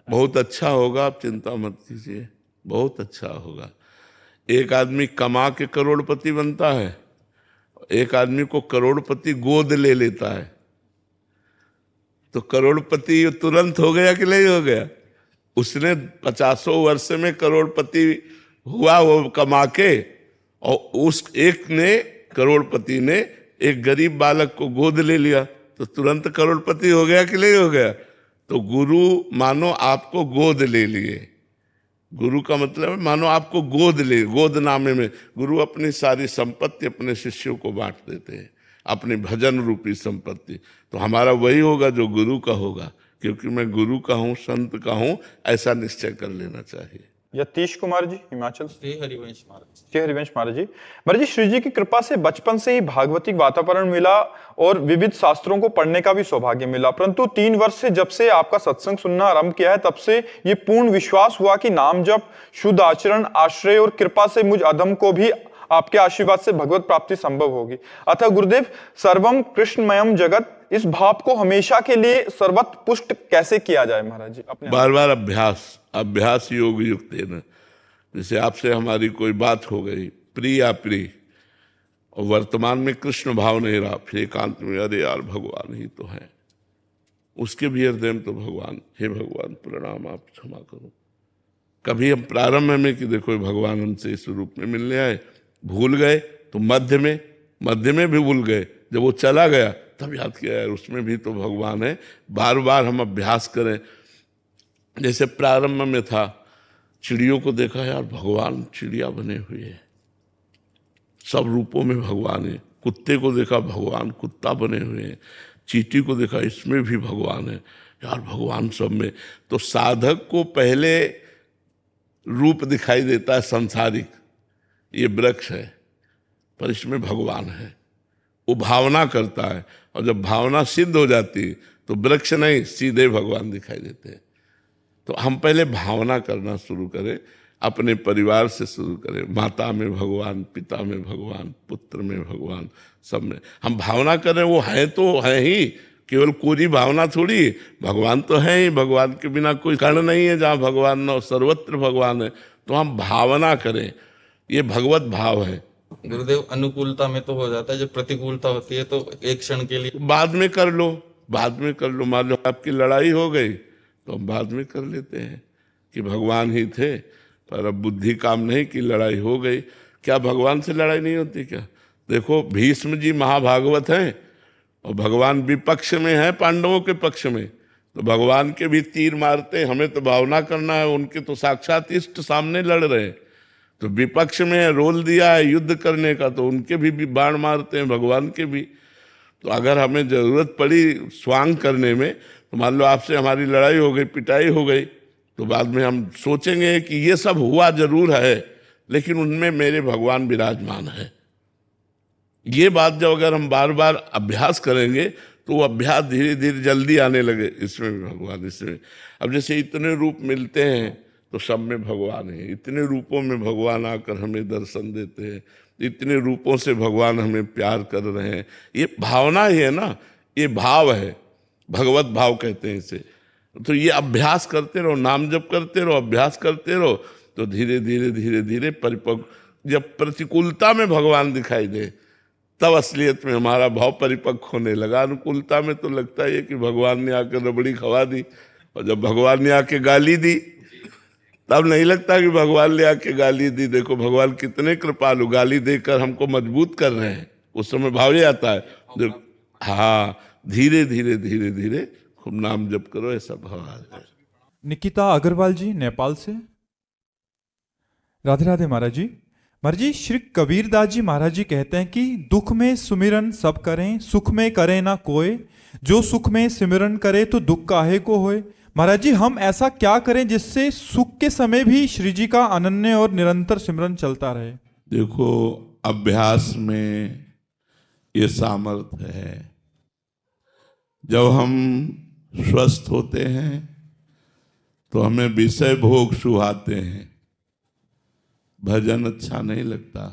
बहुत अच्छा होगा, आप चिंता मत कीजिए, बहुत अच्छा होगा। एक आदमी कमा के करोड़पति बनता है, एक आदमी को करोड़पति गोद ले लेता है, तो करोड़पति तुरंत हो गया कि नहीं हो गया? उसने 50 वर्ष में करोड़पति हुआ वो कमा के, और उस एक ने, करोड़पति ने एक गरीब बालक को गोद ले लिया, तो तुरंत करोड़पति हो गया कि नहीं हो गया? तो गुरु मानो आपको गोद ले लिए। गुरु का मतलब है मानो आपको गोद ले, गोद नामे में गुरु अपनी सारी संपत्ति अपने शिष्यों को बांट देते हैं, अपनी भजन रूपी संपत्ति। तो हमारा वही होगा जो गुरु का होगा, क्योंकि मैं गुरु का हूँ, संत का हूँ, ऐसा निश्चय कर लेना चाहिए। यतीश कुमार जी, हिमाचल। श्री हरिवंश महाराज। श्री हरिवंश महाराज जी, महाराज जी श्री जी की कृपा से बचपन से ही भागवतिक वातावरण मिला और विविध शास्त्रों को पढ़ने का भी सौभाग्य मिला, परंतु 3 वर्ष से जब से आपका सत्संग सुनना आरंभ किया है, तब से ये पूर्ण विश्वास हुआ कि नाम जप, शुद्ध आचरण, आश्रय और कृपा से मुझ अधम को भी आपके आशीर्वाद से भगवत प्राप्ति संभव होगी। अतः गुरुदेव, सर्वम कृष्णमयम जगत, इस भाव को हमेशा के लिए सर्वत्र पुष्ट कैसे किया जाए महाराज जी? अपने बार बार अभ्यास योग युक्त है ना। जैसे आपसे हमारी कोई बात हो गई, प्रिय अप्रिय, और वर्तमान में कृष्ण भाव नहीं रहा, फिर एकांत में अरे यार भगवान ही तो है, उसके भी हृदय में तो भगवान, हे भगवान प्रणाम, आप क्षमा करो। कभी हम प्रारंभ में कि देखो भगवान हमसे इस रूप में मिलने आए, भूल गए, तो मध्य में भी भूल गए, जब वो चला गया तब याद किया यार उसमें भी तो भगवान है। बार बार हम अभ्यास करें। जैसे प्रारंभ में था, चिड़ियों को देखा यार भगवान चिड़िया बने हुए है, सब रूपों में भगवान है। कुत्ते को देखा भगवान कुत्ता बने हुए हैं, चींटी को देखा इसमें भी भगवान है, यार भगवान सब में। तो साधक को पहले रूप दिखाई देता है संसारिक, ये वृक्ष है पर इसमें भगवान है, वो भावना करता है, और जब भावना सिद्ध हो जाती तो वृक्ष नहीं सीधे भगवान दिखाई देते हैं। तो हम पहले भावना करना शुरू करें, अपने परिवार से शुरू करें, माता में भगवान, पिता में भगवान, पुत्र में भगवान, सब में हम भावना करें। वो है तो है ही, केवल कोरी भावना थोड़ी, भगवान तो है ही, भगवान के बिना कोई कण नहीं है जहाँ भगवान न हो, सर्वत्र भगवान है। तो हम भावना करें, ये भगवत भाव है। गुरुदेव, अनुकूलता में तो हो जाता है, जब प्रतिकूलता होती है तो एक क्षण के लिए बाद में कर लो, बाद में कर लो। मान लो आपकी लड़ाई हो गई तो हम बाद में कर लेते हैं कि भगवान ही थे, पर अब बुद्धि काम नहीं की, लड़ाई हो गई। क्या भगवान से लड़ाई नहीं होती क्या? देखो भीष्म जी महाभागवत हैं और भगवान विपक्ष में है, पांडवों के पक्ष में, तो भगवान के भी तीर मारते हैं। हमें तो भावना करना है, उनके तो साक्षात इष्ट सामने लड़ रहे हैं, तो विपक्ष में है, रोल दिया है युद्ध करने का, तो उनके भी बाण मारते हैं, भगवान के भी। तो अगर हमें जरूरत पड़ी स्वांग करने में, तो मान लो आपसे हमारी लड़ाई हो गई, पिटाई हो गई, तो बाद में हम सोचेंगे कि ये सब हुआ जरूर है, लेकिन उनमें मेरे भगवान विराजमान है। ये बात जब अगर हम बार बार अभ्यास करेंगे तो वो अभ्यास धीरे धीरे जल्दी आने लगे, इसमें भी भगवान, इसमें। अब जैसे इतने रूप मिलते हैं तो सब में भगवान है, इतने रूपों में भगवान आकर हमें दर्शन देते हैं, इतने रूपों से भगवान हमें प्यार कर रहे हैं। ये भावना ही है ना, ये भाव है, भगवत भाव कहते हैं इसे। तो ये अभ्यास करते रहो, नाम जप करते रहो, अभ्यास करते रहो, तो धीरे धीरे धीरे धीरे परिपक्व, जब प्रतिकूलता में भगवान दिखाई दे तब असलियत में हमारा भाव परिपक्व होने लगा। अनुकूलता में तो लगता है कि भगवान ने आकर रबड़ी खवा दी, और जब भगवान ने आके गाली दी तब नहीं लगता कि भगवान ने आके गाली दी। देखो भगवान कितने कृपालु, गाली देकर हमको मजबूत कर रहे हैं, उस समय भाव ये आता है। हाँ, धीरे धीरे धीरे धीरे खूब नाम जप करो, ऐसा भाव आ जाए। निकिता अग्रवाल जी नेपाल से। राधे राधे महाराज जी। महाराज जी, श्री कबीरदास जी महाराज जी कहते हैं कि दुख में सुमिरन सब करें, सुख में करे ना कोय, जो सुख में सिमरन करे तो दुख काहे को होए। महाराज जी, हम ऐसा क्या करें जिससे सुख के समय भी श्री जी का अनन्य और निरंतर सिमरन चलता रहे? देखो अभ्यास में ये सामर्थ्य है। जब हम स्वस्थ होते हैं तो हमें विषय भोग सुहाते हैं, भजन अच्छा नहीं लगता,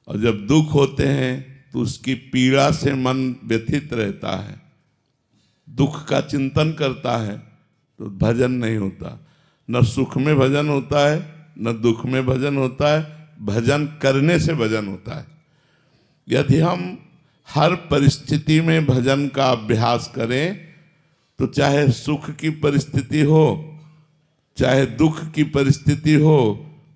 और जब दुख होते हैं तो उसकी पीड़ा से मन व्यथित रहता है, दुख का चिंतन करता है, तो भजन नहीं होता। न सुख में भजन होता है, न दुख में भजन होता है, भजन करने से भजन होता है। यदि हम हर परिस्थिति में भजन का अभ्यास करें तो चाहे सुख की परिस्थिति हो, चाहे दुख की परिस्थिति हो,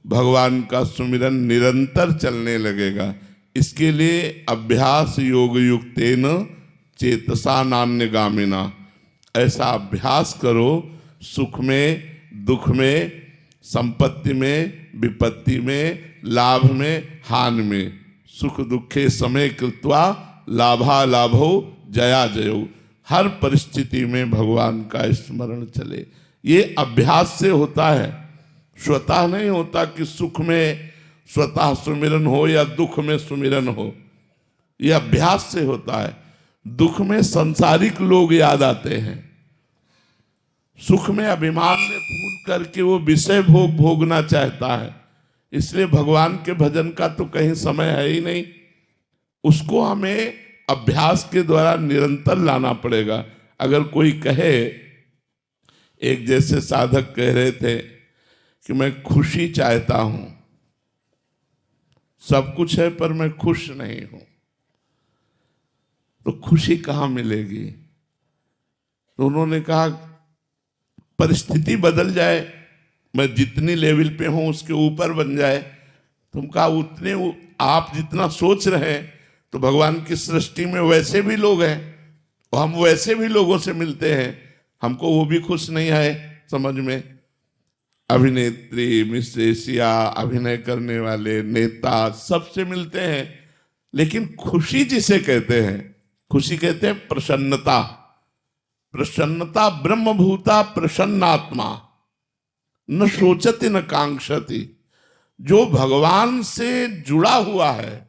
भगवान का सुमिरन निरंतर चलने लगेगा। इसके लिए अभ्यास योग युक्तेन चेतसा नान्यगामिना, ऐसा अभ्यास करो, सुख में, दुख में, संपत्ति में, विपत्ति में, लाभ में, हान में, सुख दुखे समय कृत्वा लाभा लाभो जया जयो। हर परिस्थिति में भगवान का स्मरण चले। ये अभ्यास से होता है, स्वतः नहीं होता कि सुख में स्वतः सुमिरन हो या दुख में सुमिरन हो, यह अभ्यास से होता है। दुख में संसारिक लोग याद आते हैं, सुख में अभिमान में भूल करके वो विषय भोग भोगना चाहता है। इसलिए भगवान के भजन का तो कहीं समय है ही नहीं, उसको हमें अभ्यास के द्वारा निरंतर लाना पड़ेगा। अगर कोई कहे, एक जैसे साधक कह रहे थे कि मैं खुशी चाहता हूं, सब कुछ है पर मैं खुश नहीं हूं, तो खुशी कहां मिलेगी? तो उन्होंने कहा परिस्थिति बदल जाए, मैं जितनी लेवल पे हूं उसके ऊपर बन जाए। तुम कहा उतने आप जितना सोच रहे हैं तो भगवान की सृष्टि में वैसे भी लोग हैं, और हम वैसे भी लोगों से मिलते हैं, हमको वो भी खुश नहीं आए समझ में। अभिनेत्री, मिस एशिया, अभिनय करने वाले नेता, सबसे मिलते हैं, लेकिन खुशी जिसे कहते हैं, खुशी कहते हैं प्रसन्नता। प्रसन्नता ब्रह्मभूता प्रसन्नात्मा, न सोचति न कांक्षति। जो भगवान से जुड़ा हुआ है,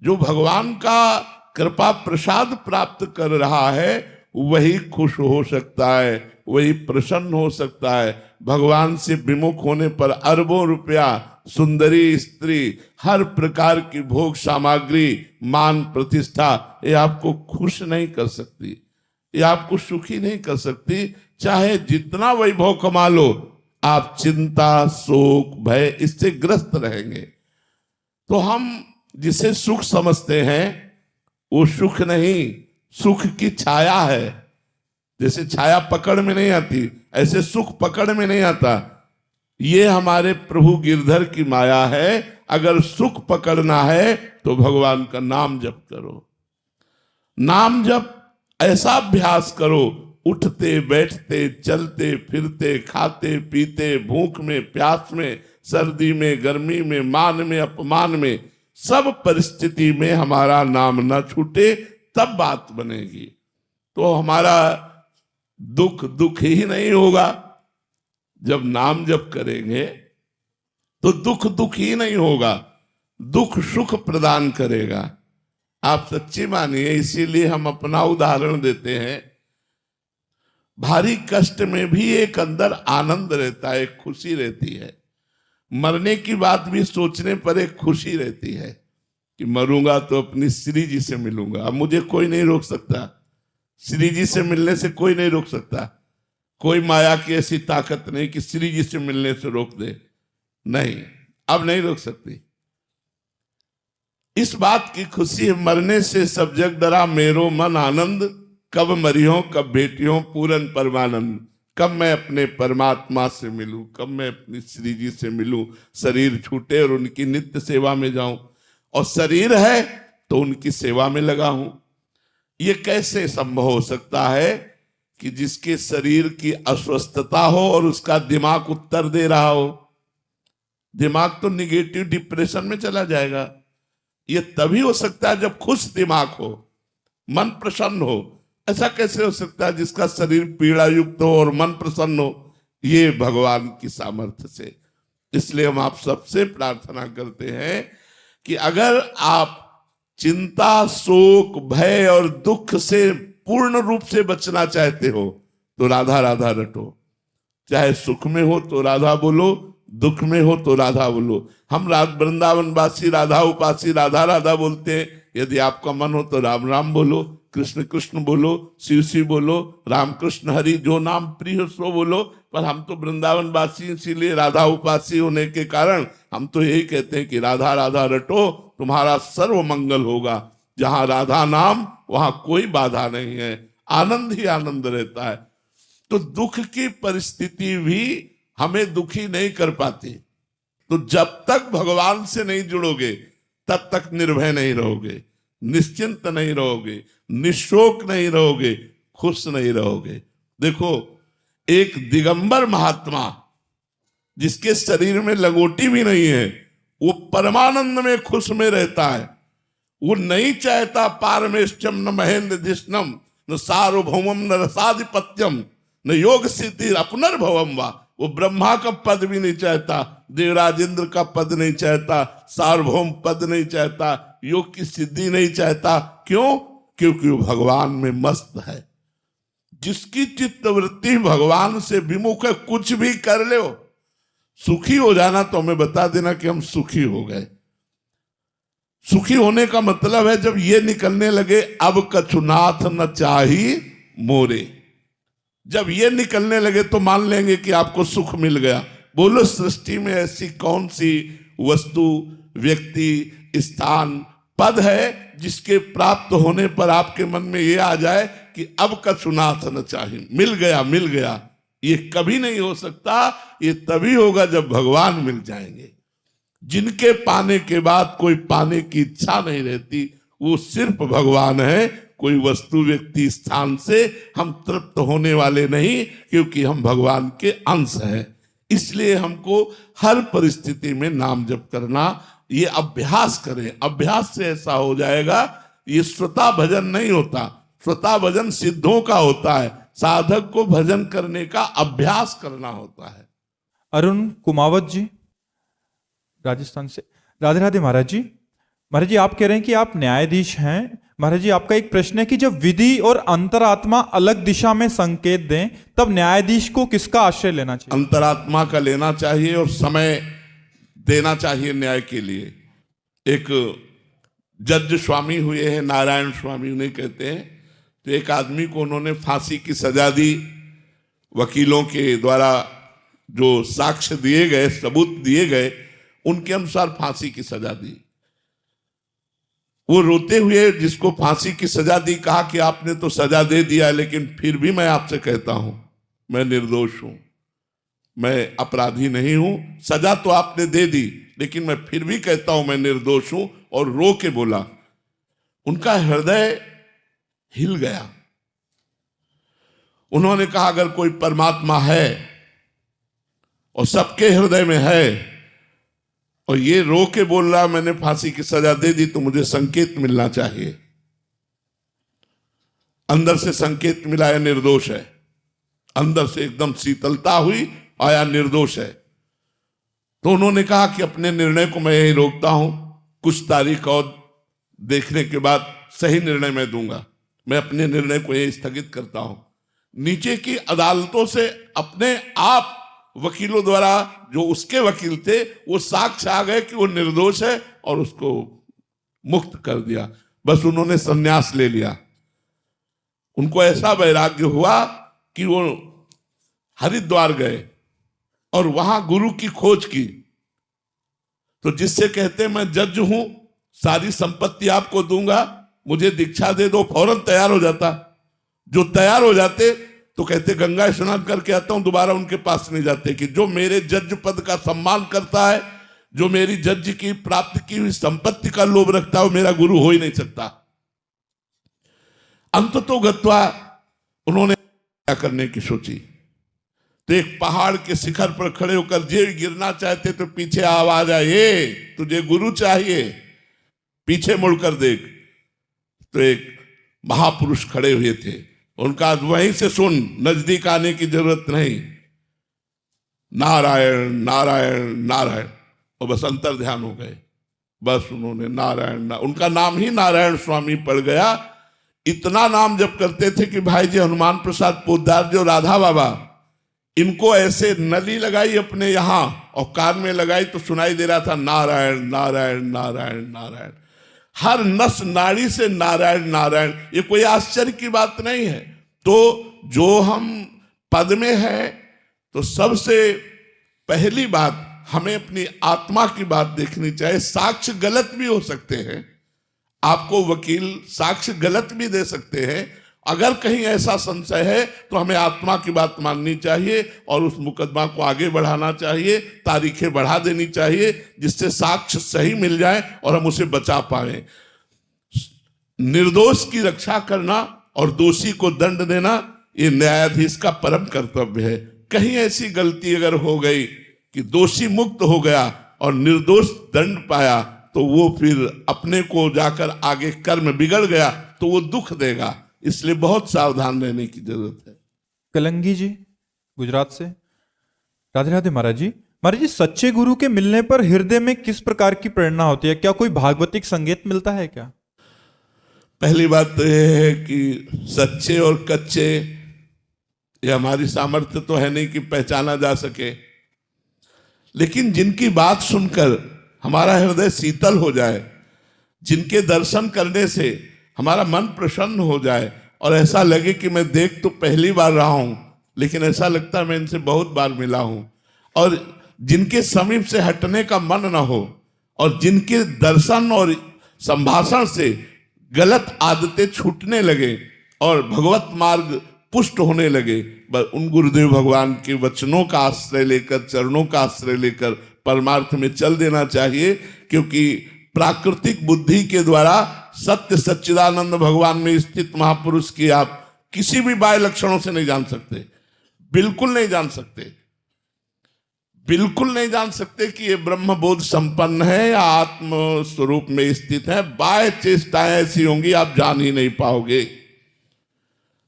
जो भगवान का कृपा प्रसाद प्राप्त कर रहा है, वही खुश हो सकता है, वही प्रसन्न हो सकता है। भगवान से विमुख होने पर अरबों रुपया, सुंदरी स्त्री, हर प्रकार की भोग सामग्री, मान प्रतिष्ठा, ये आपको खुश नहीं कर सकती, ये आपको सुखी नहीं कर सकती। चाहे जितना वैभव कमा लो, आप चिंता, शोक, भय, इससे ग्रस्त रहेंगे। तो हम जिसे सुख समझते हैं वो सुख नहीं, सुख की छाया है। जैसे छाया पकड़ में नहीं आती, ऐसे सुख पकड़ में नहीं आता। ये हमारे प्रभु गिरधर की माया है। अगर सुख पकड़ना है तो भगवान का नाम जप करो। नाम जप ऐसा अभ्यास करो, उठते बैठते चलते फिरते खाते पीते, भूख में प्यास में, सर्दी में गर्मी में, मान में अपमान में, सब परिस्थिति में हमारा नाम न छूटे, तब बात बनेगी। तो हमारा दुख दुख ही नहीं होगा। जब नाम जप करेंगे तो दुख दुख ही नहीं होगा, दुख सुख प्रदान करेगा। आप सच्ची मानिए, इसीलिए हम अपना उदाहरण देते हैं। भारी कष्ट में भी एक अंदर आनंद रहता है, एक खुशी रहती है। मरने की बात भी सोचने पर एक खुशी रहती है कि मरूंगा तो अपनी श्री जी से मिलूंगा। अब मुझे कोई नहीं रोक सकता, श्री जी से मिलने से कोई नहीं रोक सकता। कोई माया की ऐसी ताकत नहीं कि श्री जी से मिलने से रोक दे, नहीं, अब नहीं रोक सकती। इस बात की खुशी है, मरने से सब जग डरा मेरो मन आनंद, कब मरियो कब भेटियो पूरन परमानंद। कब मैं अपने परमात्मा से मिलूं, कब मैं अपनी श्री जी से मिलूं, शरीर छूटे और उनकी नित्य सेवा में जाऊं। और शरीर है तो उनकी सेवा में लगा हूं। ये कैसे संभव हो सकता है कि जिसके शरीर की अस्वस्थता हो और उसका दिमाग उत्तर दे रहा हो? दिमाग तो निगेटिव डिप्रेशन में चला जाएगा। ये तभी हो सकता है जब खुश दिमाग हो, मन प्रसन्न हो। ऐसा कैसे हो सकता है जिसका शरीर पीड़ा युक्त हो और मन प्रसन्न हो? ये भगवान की सामर्थ्य से। इसलिए हम आप सबसे प्रार्थना करते हैं कि अगर आप चिंता, शोक, भय और दुख से पूर्ण रूप से बचना चाहते हो तो राधा राधा रटो। चाहे सुख में हो तो राधा बोलो, दुख में हो तो राधा बोलो। हम वृंदावन वासी राधा उपासी राधा राधा बोलते हैं। यदि आपका मन हो तो राम राम बोलो, कृष्ण कृष्ण बोलो, शिव शिव बोलो, राम कृष्ण हरि, जो नाम प्रिय हो सो बोलो। पर हम तो वृंदावन वासी, इसीलिए राधा उपासी होने के कारण हम तो यही कहते हैं कि राधा राधा रटो, तुम्हारा सर्व मंगल होगा। जहां राधा नाम वहां कोई बाधा नहीं है, आनंद ही आनंद रहता है। तो दुख की परिस्थिति भी हमें दुखी नहीं कर पाती। तो जब तक भगवान से नहीं जुड़ोगे तब तक निर्भय नहीं रहोगे, निश्चिंत नहीं रहोगे, निशोक नहीं रहोगे, खुश नहीं रहोगे। देखो, एक दिगंबर महात्मा जिसके शरीर में लंगोटी भी नहीं है, वो परमानंद में खुश में रहता है। वो नहीं चाहता पारमेष्टम न महेंद्र धिष्णम न सार्वभौमम न रसाधिपत्यम न योग सिद्धि अपनर्भवम वा। वो ब्रह्मा का पद भी नहीं चाहता, देवराजेंद्र का पद नहीं चाहता, सार्वभौम पद नहीं चाहता, योग की सिद्धि नहीं चाहता। क्यों? क्योंकि वो भगवान में मस्त है। जिसकी चित्तवृत्ति भगवान से विमुख है, कुछ भी कर ले, सुखी हो जाना तो हमें बता देना कि हम सुखी हो गए। सुखी होने का मतलब है जब ये निकलने लगे, अब कछुनाथ न चाही मोरे। जब ये निकलने लगे तो मान लेंगे कि आपको सुख मिल गया। बोलो, सृष्टि में ऐसी कौन सी वस्तु, व्यक्ति, स्थान, पद है जिसके प्राप्त होने पर आपके मन में ये आ जाए कि अब कछुनाथ न चाही, मिल गया मिल गया? ये कभी नहीं हो सकता। ये तभी होगा जब भगवान मिल जाएंगे। जिनके पाने के बाद कोई पाने की इच्छा नहीं रहती, वो सिर्फ भगवान है। कोई वस्तु, व्यक्ति, स्थान से हम तृप्त होने वाले नहीं, क्योंकि हम भगवान के अंश हैं। इसलिए हमको हर परिस्थिति में नाम जप करना, ये अभ्यास करें। अभ्यास से ऐसा हो जाएगा। ये स्वतः भजन नहीं होता, स्वतः भजन सिद्धों का होता है। साधक को भजन करने का अभ्यास करना होता है। अरुण कुमावत जी राजस्थान से। राधे राधे महाराज जी। महाराज जी, आप कह रहे हैं कि आप न्यायाधीश हैं। महाराज जी, आपका एक प्रश्न है कि जब विधि और अंतरात्मा अलग दिशा में संकेत दें, तब न्यायाधीश को किसका आश्रय लेना चाहिए? अंतरात्मा का लेना चाहिए और समय देना चाहिए न्याय के लिए। एक जज स्वामी हुए हैं, नारायण स्वामी उन्हें कहते हैं। तो एक आदमी को उन्होंने फांसी की सजा दी। वकीलों के द्वारा जो साक्ष्य दिए गए, सबूत दिए गए, उनके अनुसार फांसी की सजा दी। वो रोते हुए जिसको फांसी की सजा दी कहा कि आपने तो सजा दे दिया, लेकिन फिर भी मैं आपसे कहता हूं मैं निर्दोष हूं। मैं अपराधी नहीं हूं, सजा तो आपने दे दी, लेकिन मैं फिर भी कहता हूं मैं निर्दोष हूं, और रो के बोला। उनका हृदय हिल गया। उन्होंने कहा अगर कोई परमात्मा है और सबके हृदय में है और ये रो के बोल रहा मैंने फांसी की सजा दे दी, तो मुझे संकेत मिलना चाहिए। अंदर से संकेत मिला है निर्दोष है, अंदर से एकदम शीतलता हुई, आया निर्दोष है। तो उन्होंने कहा कि अपने निर्णय को मैं यही रोकता हूं, कुछ तारीख और देखने के बाद सही निर्णय मैं दूंगा, मैं अपने निर्णय को यही स्थगित करता हूं। नीचे की अदालतों से अपने आप वकीलों द्वारा, जो उसके वकील थे, वो साक्ष्य आ गए कि वो निर्दोष है और उसको मुक्त कर दिया। बस उन्होंने संन्यास ले लिया। उनको ऐसा वैराग्य हुआ कि वो हरिद्वार गए और वहां गुरु की खोज की। तो जिससे कहते हैं मैं जज हूं, सारी संपत्ति आपको दूंगा, मुझे दीक्षा दे दो, फौरन तैयार हो जाता। जो तैयार हो जाते तो कहते गंगा स्नान करके आता हूं, दोबारा उनके पास नहीं जाते। कि जो मेरे जज पद का सम्मान करता है, जो मेरी जज की प्राप्त की हुई संपत्ति का लोभ रखता है, वो मेरा गुरु हो ही नहीं सकता। अंततो गत्वा उन्होंने क्या करने की सोची। तो एक पहाड़ के शिखर पर खड़े होकर जे गिरना चाहते तो पीछे आवाज आई, ये तुझे गुरु चाहिए, पीछे मुड़कर देख। तो एक महापुरुष खड़े हुए थे, उनका वहीं से सुन, नजदीक आने की जरूरत नहीं। नारायण नारायण नारायण, और बस अंतर ध्यान हो गए। बस उन्होंने नारायण, उनका नाम ही नारायण स्वामी पड़ गया। इतना नाम जब करते थे कि भाई जी हनुमान प्रसाद पोद्दार जो राधा बाबा, इनको ऐसे नली लगाई अपने यहां और कान में लगाई तो सुनाई दे रहा था नारायण नारायण नारायण नारायण। हर नस नाड़ी से नारायण नारायण। ये कोई आश्चर्य की बात नहीं है। तो जो हम पद में है, तो सबसे पहली बात हमें अपनी आत्मा की बात देखनी चाहिए। साक्ष्य गलत भी हो सकते हैं, आपको वकील साक्ष्य गलत भी दे सकते हैं। अगर कहीं ऐसा संशय है तो हमें आत्मा की बात माननी चाहिए और उस मुकदमा को आगे बढ़ाना चाहिए, तारीखें बढ़ा देनी चाहिए, जिससे साक्ष्य सही मिल जाए और हम उसे बचा पाए। निर्दोष की रक्षा करना और दोषी को दंड देना, ये न्यायाधीश का परम कर्तव्य है। कहीं ऐसी गलती अगर हो गई कि दोषी मुक्त हो गया और निर्दोष दंड पाया, तो वो फिर अपने को जाकर आगे कर्म बिगड़ गया तो वो दुख देगा। इसलिए बहुत सावधान रहने की जरूरत है। कलंगी जी गुजरात से। राधे राधे महाराज जी। महाराज जी, सच्चे गुरु के मिलने पर हृदय में किस प्रकार की प्रेरणा होती है? क्या कोई भागवतिक संगीत मिलता है क्या? पहली बात तो यह है कि सच्चे और कच्चे, ये हमारी सामर्थ्य तो है नहीं कि पहचाना जा सके, लेकिन जिनकी बात सुनकर हमारा हृदय शीतल हो जाए, जिनके दर्शन करने से हमारा मन प्रसन्न हो जाए और ऐसा लगे कि मैं देख तो पहली बार रहा हूं, लेकिन ऐसा लगता है मैं इनसे बहुत बार मिला हूं, और जिनके समीप से हटने का मन ना हो, और जिनके दर्शन और संभाषण से गलत आदतें छूटने लगे और भगवत मार्ग पुष्ट होने लगे, बस उन गुरुदेव भगवान के वचनों का आश्रय लेकर, चरणों का आश्रय लेकर परमार्थ में चल देना चाहिए। क्योंकि प्राकृतिक बुद्धि के द्वारा सत्य सच्चिदानंद भगवान में स्थित महापुरुष की आप किसी भी बाह्य लक्षणों से नहीं जान सकते, बिल्कुल नहीं जान सकते, बिल्कुल नहीं जान सकते कि ये ब्रह्म बोध संपन्न है या आत्म स्वरूप में स्थित है। बाह्य चेष्टाएं ऐसी होंगी आप जान ही नहीं पाओगे।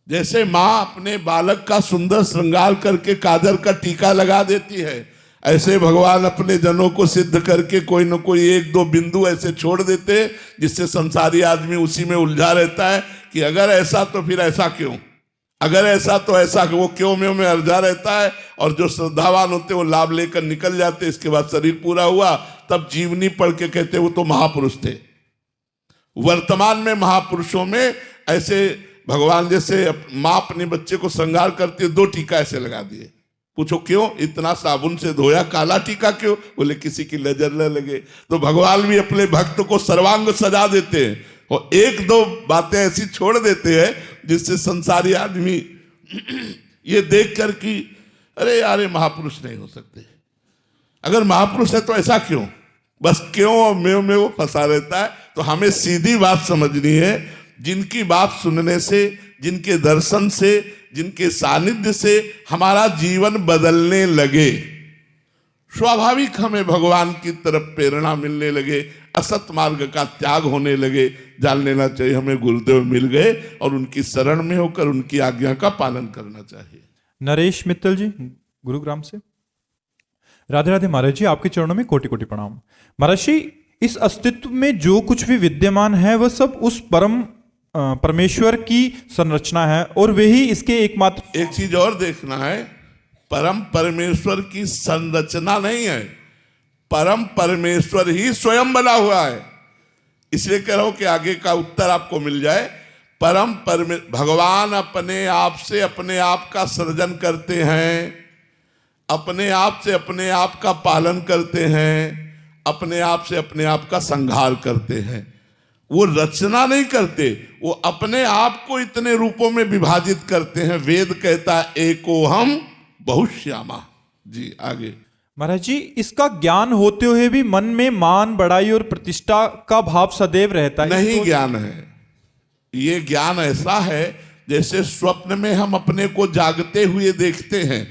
जैसे माँ अपने बालक का सुंदर श्रृंगार करके काजर का टीका लगा देती है, ऐसे भगवान अपने जनों को सिद्ध करके कोई न कोई एक दो बिंदु ऐसे छोड़ देते हैं, जिससे संसारी आदमी उसी में उलझा रहता है कि अगर ऐसा तो फिर ऐसा क्यों, अगर ऐसा तो ऐसा क्यों। वो क्यों में उलझा रहता है, और जो श्रद्धावान होते वो लाभ लेकर निकल जाते। इसके बाद शरीर पूरा हुआ, तब जीवनी पढ़ के कहते वो तो महापुरुष थे। वर्तमान में महापुरुषों में ऐसे भगवान जैसे माँ अपने बच्चे को श्रृंगार करती है, 2 टीका ऐसे लगा दिए। पूछो क्यों? इतना साबुन से धोया, काला टीका क्यों? बोले किसी की नजर न लगे। तो भगवान भी अपने भक्त को सर्वांग सजा देते हैं और 1-2 बातें ऐसी छोड़ देते हैं जिससे संसारी आदमी ये देख कर कि अरे यार ये महापुरुष नहीं हो सकते। अगर महापुरुष है तो ऐसा क्यों? बस क्यों और में वो फंसा रहता है। तो हमें सीधी बात समझनी है, जिनकी बात सुनने से, जिनके दर्शन से, जिनके सानिध्य से हमारा जीवन बदलने लगे, स्वाभाविक हमें भगवान की तरफ प्रेरणा मिलने लगे, असत मार्ग का त्याग होने लगे। जान लेना चाहिए हमें गुरुदेव मिल गए और उनकी शरण में होकर उनकी आज्ञा का पालन करना चाहिए। नरेश मित्तल जी गुरुग्राम से। राधे राधे महाराज जी, आपके चरणों में कोटि कोटि प्रणाम। महाराज जी, इस अस्तित्व में जो कुछ भी विद्यमान है वह सब उस परमेश्वर की संरचना है और वही इसके एकमात्र। एक चीज और देखना है, परम परमेश्वर की संरचना नहीं है, परम परमेश्वर ही स्वयं बना हुआ है। इसलिए कह रहा हूं कि आगे का उत्तर आपको मिल जाए। भगवान अपने आप से अपने आप का सृजन करते हैं, अपने आप से अपने आप का पालन करते हैं, अपने आप से अपने आप का संहार करते हैं। वो रचना नहीं करते, वो अपने आप को इतने रूपों में विभाजित करते हैं। वेद कहता है एकोहम बहुश्यामा। जी आगे। महाराज जी, इसका ज्ञान होते हुए भी मन में मान, बड़ाई और प्रतिष्ठा का भाव सदैव रहता है। नहीं ज्ञान है, ये ज्ञान ऐसा है जैसे स्वप्न में हम अपने को जागते हुए देखते हैं,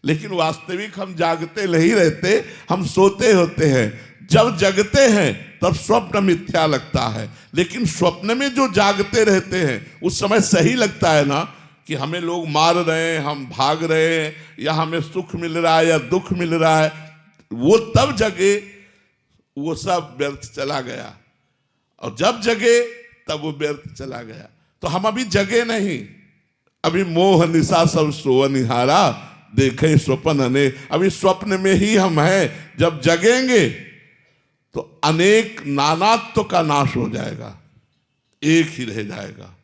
लेकिन वास्तविक हम जागते नहीं रहते, हम सोते होते हैं। जब जगते हैं तब स्वप्न मिथ्या लगता है, लेकिन स्वप्न में जो जागते रहते हैं उस समय सही लगता है ना, कि हमें लोग मार रहे हैं, हम भाग रहे हैं, या हमें सुख मिल रहा है या दुख मिल रहा है। वो तब जगे, वो सब व्यर्थ चला गया, और जब जगे तब वो व्यर्थ चला गया। तो हम अभी जगे नहीं, अभी मोह निशा सब सोवनिहारा देखे स्वप्न अनेक, अभी स्वप्न में ही हम हैं। जब जगेंगे तो अनेक नानात्व का नाश हो जाएगा, एक ही रह जाएगा।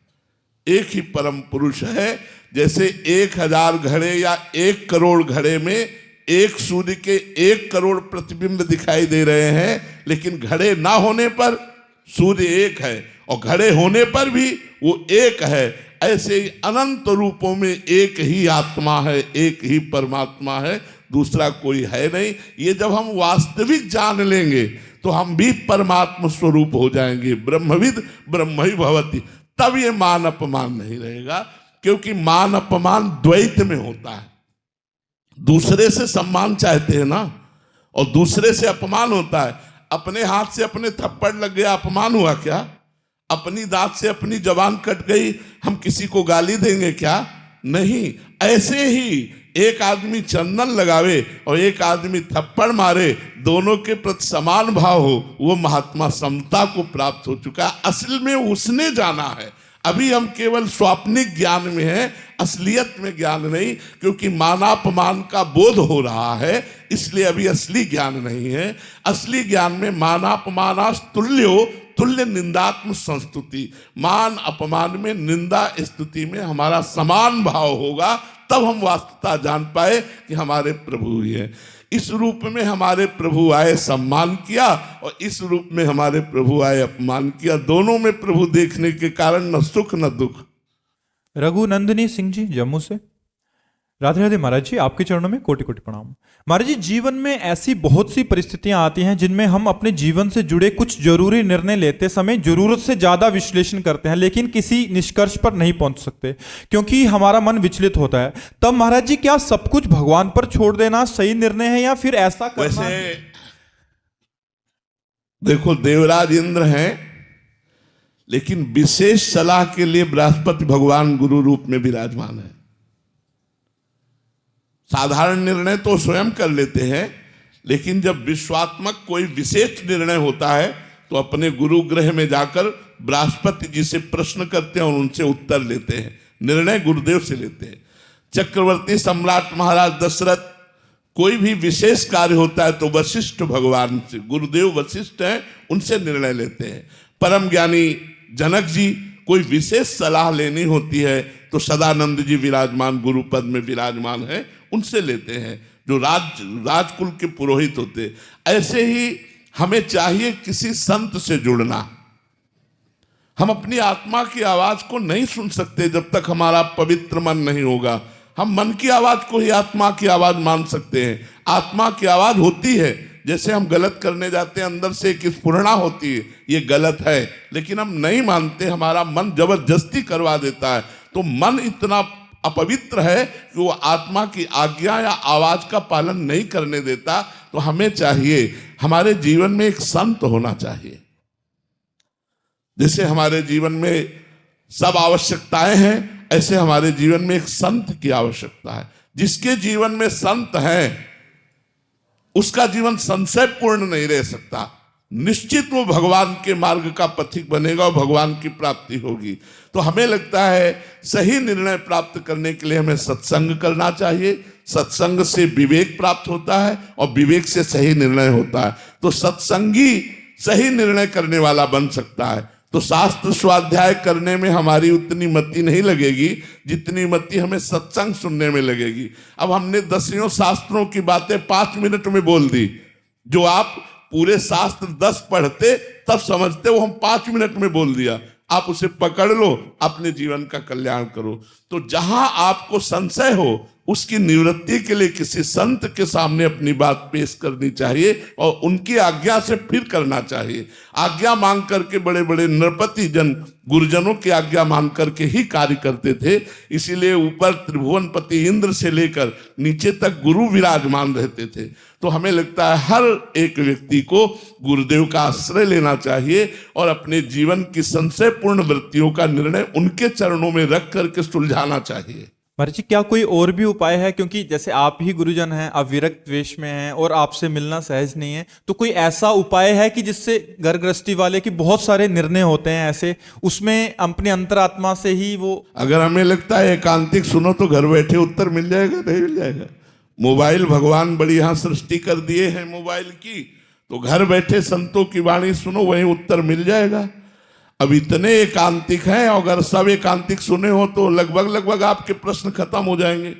एक ही परम पुरुष है। जैसे 1000 घड़े या 1 करोड़ घड़े में एक सूर्य के 1 करोड़ प्रतिबिंब दिखाई दे रहे हैं, लेकिन घड़े ना होने पर सूर्य एक है और घड़े होने पर भी वो एक है। ऐसे ही अनंत रूपों में एक ही आत्मा है, एक ही परमात्मा है, दूसरा कोई है नहीं। ये जब हम वास्तविक जान लेंगे तो हम भी परमात्मा स्वरूप हो जाएंगे। ब्रह्मविद ब्रह्म ही भवति। तब ये मान अपमान नहीं रहेगा, क्योंकि मान अपमान द्वैत में होता है। दूसरे से सम्मान चाहते हैं ना, और दूसरे से अपमान होता है। अपने हाथ से अपने थप्पड़ लग गया, अपमान हुआ क्या? अपनी दांत से अपनी जबान कट गई, हम किसी को गाली देंगे क्या? नहीं। ऐसे ही एक आदमी चंदन लगावे और एक आदमी थप्पड़ मारे, दोनों के प्रति समान भाव हो, वो महात्मा समता को प्राप्त हो चुका। असल में उसने जाना है। अभी हम केवल स्वाप्निक ज्ञान में हैं, असलियत में ज्ञान नहीं, क्योंकि मानापमान का बोध हो रहा है, इसलिए अभी असली ज्ञान नहीं है। असली ज्ञान में मानापमानास तुल्यो तुल्य निंदात्म संस्तुति, मान अपमान में, निंदा स्तुति में हमारा समान भाव होगा, तब हम वास्तवता जान पाए कि हमारे प्रभु ही है। इस रूप में हमारे प्रभु आए, सम्मान किया, और इस रूप में हमारे प्रभु आए, अपमान किया। दोनों में प्रभु देखने के कारण न सुख न दुख। रघुनंदनी सिंह जी जम्मू से। राधे राधे महाराज जी, आपके चरणों में कोटि कोटि प्रणाम। महाराज जी, जीवन में ऐसी बहुत सी परिस्थितियां आती हैं जिनमें हम अपने जीवन से जुड़े कुछ जरूरी निर्णय लेते समय जरूरत से ज्यादा विश्लेषण करते हैं, लेकिन किसी निष्कर्ष पर नहीं पहुंच सकते क्योंकि हमारा मन विचलित होता है। तब महाराज जी, क्या सब कुछ भगवान पर छोड़ देना सही निर्णय है, या फिर ऐसा करना? वैसे देखो, देवराज इंद्र हैं, लेकिन विशेष सलाह के लिए बृहस्पति भगवान गुरु रूप में विराजमान है। साधारण निर्णय तो स्वयं कर लेते हैं, लेकिन जब विश्वात्मक कोई विशेष निर्णय होता है तो अपने गुरु ग्रह में जाकर बृहस्पति जी से प्रश्न करते हैं और उनसे उत्तर लेते हैं। निर्णय गुरुदेव से लेते हैं। चक्रवर्ती सम्राट महाराज दशरथ, कोई भी विशेष कार्य होता है तो वशिष्ठ भगवान से, गुरुदेव वशिष्ठ हैं, उनसे निर्णय लेते हैं। परम ज्ञानी जनक जी, कोई विशेष सलाह लेनी होती है तो सदानंद जी विराजमान गुरु पद में विराजमान है, उनसे लेते हैं, जो राजकुल के पुरोहित होते। ऐसे ही हमें चाहिए किसी संत से जुड़ना। हम अपनी आत्मा की आवाज को नहीं सुन सकते जब तक हमारा पवित्र मन नहीं होगा। हम मन की आवाज को ही आत्मा की आवाज मान सकते हैं। आत्मा की आवाज होती है, जैसे हम गलत करने जाते हैं अंदर से एक स्फुरणा होती है, ये गलत है, लेकिन हम नहीं मानते, हमारा मन जबरदस्ती करवा देता है। तो मन इतना अपवित्र है कि वो आत्मा की आज्ञा या आवाज का पालन नहीं करने देता। तो हमें चाहिए, हमारे जीवन में एक संत होना चाहिए। जैसे हमारे जीवन में सब आवश्यकताएं हैं, ऐसे हमारे जीवन में एक संत की आवश्यकता है। जिसके जीवन में संत है उसका जीवन संशय पूर्ण नहीं रह सकता। निश्चित वो भगवान के मार्ग का पथिक बनेगा और भगवान की प्राप्ति होगी। तो हमें लगता है सही निर्णय प्राप्त करने के लिए हमें सत्संग करना चाहिए। सत्संग से विवेक प्राप्त होता है और विवेक से सही निर्णय होता है। तो सत्संगी सही निर्णय करने वाला बन सकता है। तो शास्त्र स्वाध्याय करने में हमारी उतनी मति नहीं लगेगी जितनी मति हमें सत्संग सुनने में लगेगी। अब हमने 10 शास्त्रों की बातें 5 मिनट में बोल दी। जो आप पूरे शास्त्र 10 पढ़ते तब समझते, वो हम 5 मिनट में बोल दिया। आप उसे पकड़ लो, अपने जीवन का कल्याण करो। तो जहां आपको संशय हो उसकी निवृत्ति के लिए किसी संत के सामने अपनी बात पेश करनी चाहिए और उनकी आज्ञा से फिर करना चाहिए। आज्ञा मांग करके बड़े बड़े नरपति जन गुरुजनों की आज्ञा मांग करके ही कार्य करते थे। इसीलिए ऊपर त्रिभुवनपति इंद्र से लेकर नीचे तक गुरु विराजमान रहते थे। तो हमें लगता है हर एक व्यक्ति को गुरुदेव का आश्रय लेना चाहिए और अपने जीवन की संशयपूर्ण वृत्तियों का निर्णय उनके चरणों में रख करके सुलझाना चाहिए। महाराज जी, क्या कोई और भी उपाय है? क्योंकि जैसे आप ही गुरुजन हैं, आप विरक्त वेश में हैं और आपसे मिलना सहज नहीं है, तो कोई ऐसा उपाय है कि जिससे घर गृहस्थी वाले की बहुत सारे निर्णय होते हैं ऐसे, उसमें अपनी अंतरात्मा से ही वो, अगर हमें लगता है एकांतिक सुनो तो घर बैठे उत्तर मिल जाएगा, नहीं मिल जाएगा। मोबाइल भगवान बड़ी यहाँ सृष्टि कर दिए हैं मोबाइल की, तो घर बैठे संतों की वाणी सुनो, वहीं उत्तर मिल जाएगा। अब इतने एकांतिक हैं, अगर सब एकांतिक सुने हो तो लगभग आपके प्रश्न खत्म हो जाएंगे।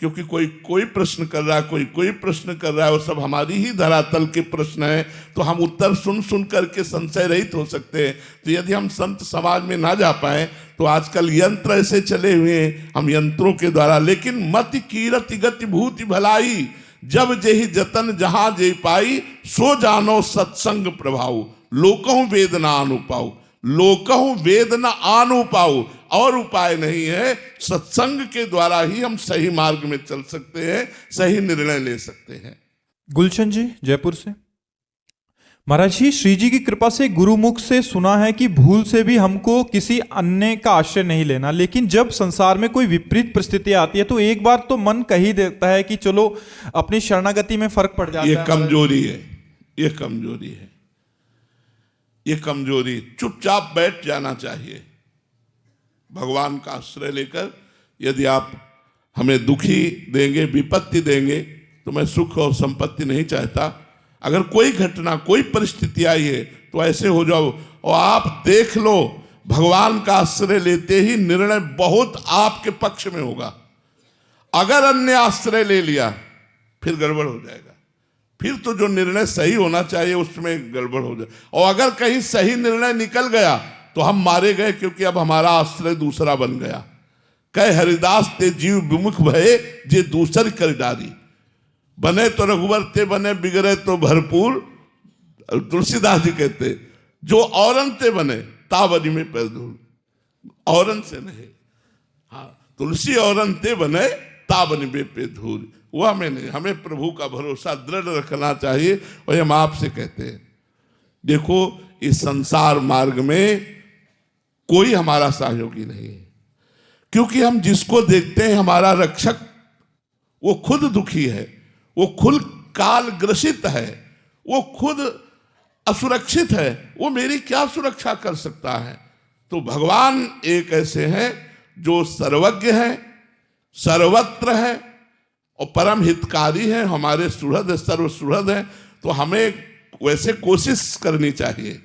क्योंकि कोई प्रश्न कर रहा है, कोई प्रश्न कर रहा है, और सब हमारी ही धरातल के प्रश्न हैं। तो हम उत्तर सुन करके संशय रहित हो सकते हैं। तो यदि हम संत समाज में ना जा पाए तो आजकल यंत्र ऐसे चले हुए हैं, हम यंत्रों के द्वारा, लेकिन मति कीरति गति भूति भलाई, जब जेहि जतन जहां जे पाई, सो जानो सत्संग प्रभाव, लोकहु वेद न अनुपाऊ, लोकहु वेद न अनुपाऊ। और उपाय नहीं है, सत्संग के द्वारा ही हम सही मार्ग में चल सकते हैं, सही निर्णय ले सकते हैं। गुलशन जी जयपुर से। महाराज जी, श्री जी की कृपा से गुरुमुख से सुना है कि भूल से भी हमको किसी अन्य का आश्रय नहीं लेना, लेकिन जब संसार में कोई विपरीत परिस्थिति आती है तो एक बार तो मन कह ही देता है कि चलो अपनी शरणागति में फर्क पड़ जाता है। ये कमजोरी है, ये कमजोरी है, ये कमजोरी। चुपचाप बैठ जाना चाहिए भगवान का आश्रय लेकर। यदि आप हमें दुखी देंगे, विपत्ति देंगे, तो मैं सुख और संपत्ति नहीं चाहता। अगर कोई घटना, कोई परिस्थिति आई है तो ऐसे हो जाओ और आप देख लो भगवान का आश्रय लेते ही निर्णय बहुत आपके पक्ष में होगा। अगर अन्य आश्रय ले लिया फिर गड़बड़ हो जाएगा, फिर तो जो निर्णय सही होना चाहिए उसमें गड़बड़ हो जाए। और अगर कहीं सही निर्णय निकल गया तो हम मारे गए, क्योंकि अब हमारा आश्रय दूसरा बन गया। कह हरिदास ते जीव विमुख भये, जे दूसर कर डारी, बने तो रघुवर ते बने, बिगड़े तो भरपूर। तुलसीदास जी कहते जो औरन ते बने तावरी में पैर धूल, औरन से नहीं, हाँ तुलसी औरन ते बने तावनी में पे धूल, वो हमें नहीं। हमें प्रभु का भरोसा दृढ़ रखना चाहिए। और हम आपसे कहते हैं, देखो इस संसार मार्ग में कोई हमारा सहयोगी नहीं है, क्योंकि हम जिसको देखते हैं हमारा रक्षक, वो खुद दुखी है, वो खुद काल ग्रसित है, वो खुद असुरक्षित है, वो मेरी क्या सुरक्षा कर सकता है। तो भगवान एक ऐसे हैं जो सर्वज्ञ है, सर्वत्र है और परम हितकारी है, हमारे सुहृद, सर्व सुहृद है। तो हमें वैसे कोशिश करनी चाहिए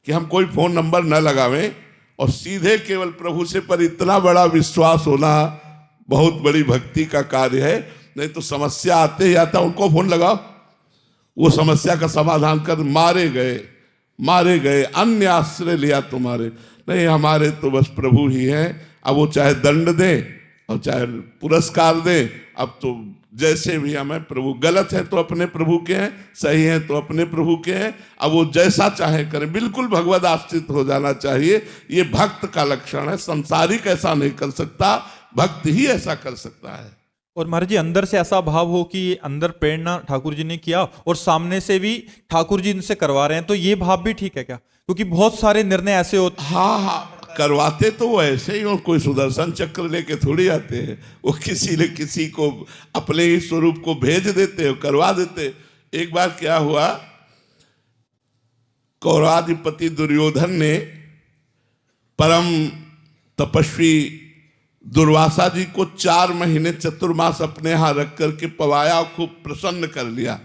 कि हम कोई फोन नंबर न लगावें और सीधे केवल प्रभु से, पर इतना बड़ा विश्वास होना बहुत बड़ी भक्ति का कार्य है। नहीं तो समस्या आते ही आता, उनको फोन लगाओ, वो समस्या का समाधान कर, मारे गए अन्य आश्रय लिया तुम्हारे। नहीं, हमारे तो बस प्रभु ही हैं। अब वो चाहे दंड दें, और चाहे पुरस्कार दें, अब तो जैसे भी हमें प्रभु, गलत है तो अपने प्रभु के हैं, सही है तो अपने प्रभु के हैं, अब वो जैसा चाहे करें, बिल्कुल भगवद आश्रित हो जाना चाहिए। ये भक्त का लक्षण है, संसारिक ऐसा नहीं कर सकता, भक्त ही ऐसा कर सकता है। और महाराज जी अंदर से ऐसा भाव हो कि अंदर प्रेरणा ठाकुर जी ने किया और सामने से भी ठाकुर जी इनसे करवा रहे हैं, तो ये भाव भी ठीक है क्या? क्योंकि बहुत सारे निर्णय ऐसे होते। हाँ, करवाते तो वो ऐसे ही, और कोई सुदर्शन चक्र लेके थोड़ी आते हैं, वो किसी न किसी को अपने ही स्वरूप को भेज देते, करवा देते। एक बार क्या हुआ, कौरवाधिपति दुर्योधन ने परम तपस्वी दुर्वासा जी को 4 महीने चतुर्मास अपने यहां रख करके पवाया, खूब प्रसन्न कर लिया।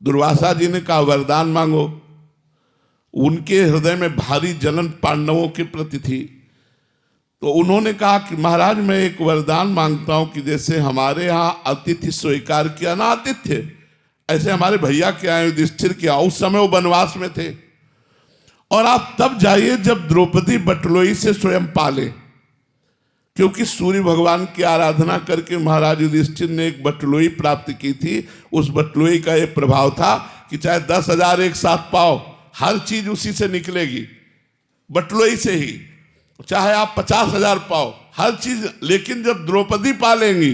दुर्वासा जी ने कहा वरदान मांगो। उनके हृदय में भारी जलन पांडवों के प्रति थी, तो उन्होंने कहा कि महाराज मैं एक वरदान मांगता हूं कि जैसे हमारे यहाँ अतिथि स्वीकार किया ना आतिथ्य, ऐसे हमारे भैया के आए युधिष्ठिर के, उस समय वो वनवास में थे, और आप तब जाइए जब द्रौपदी बटलोई से स्वयं पाले, क्योंकि सूर्य भगवान की आराधना करके महाराज युधिष्ठिर ने एक बटलोई प्राप्त की थी। उस बटलोई का ये प्रभाव था कि चाहे 10,000 एक साथ पाओ, हर चीज उसी से निकलेगी, बटलोई से ही, चाहे आप 50,000 पाओ, हर चीज, लेकिन जब द्रौपदी पालेंगी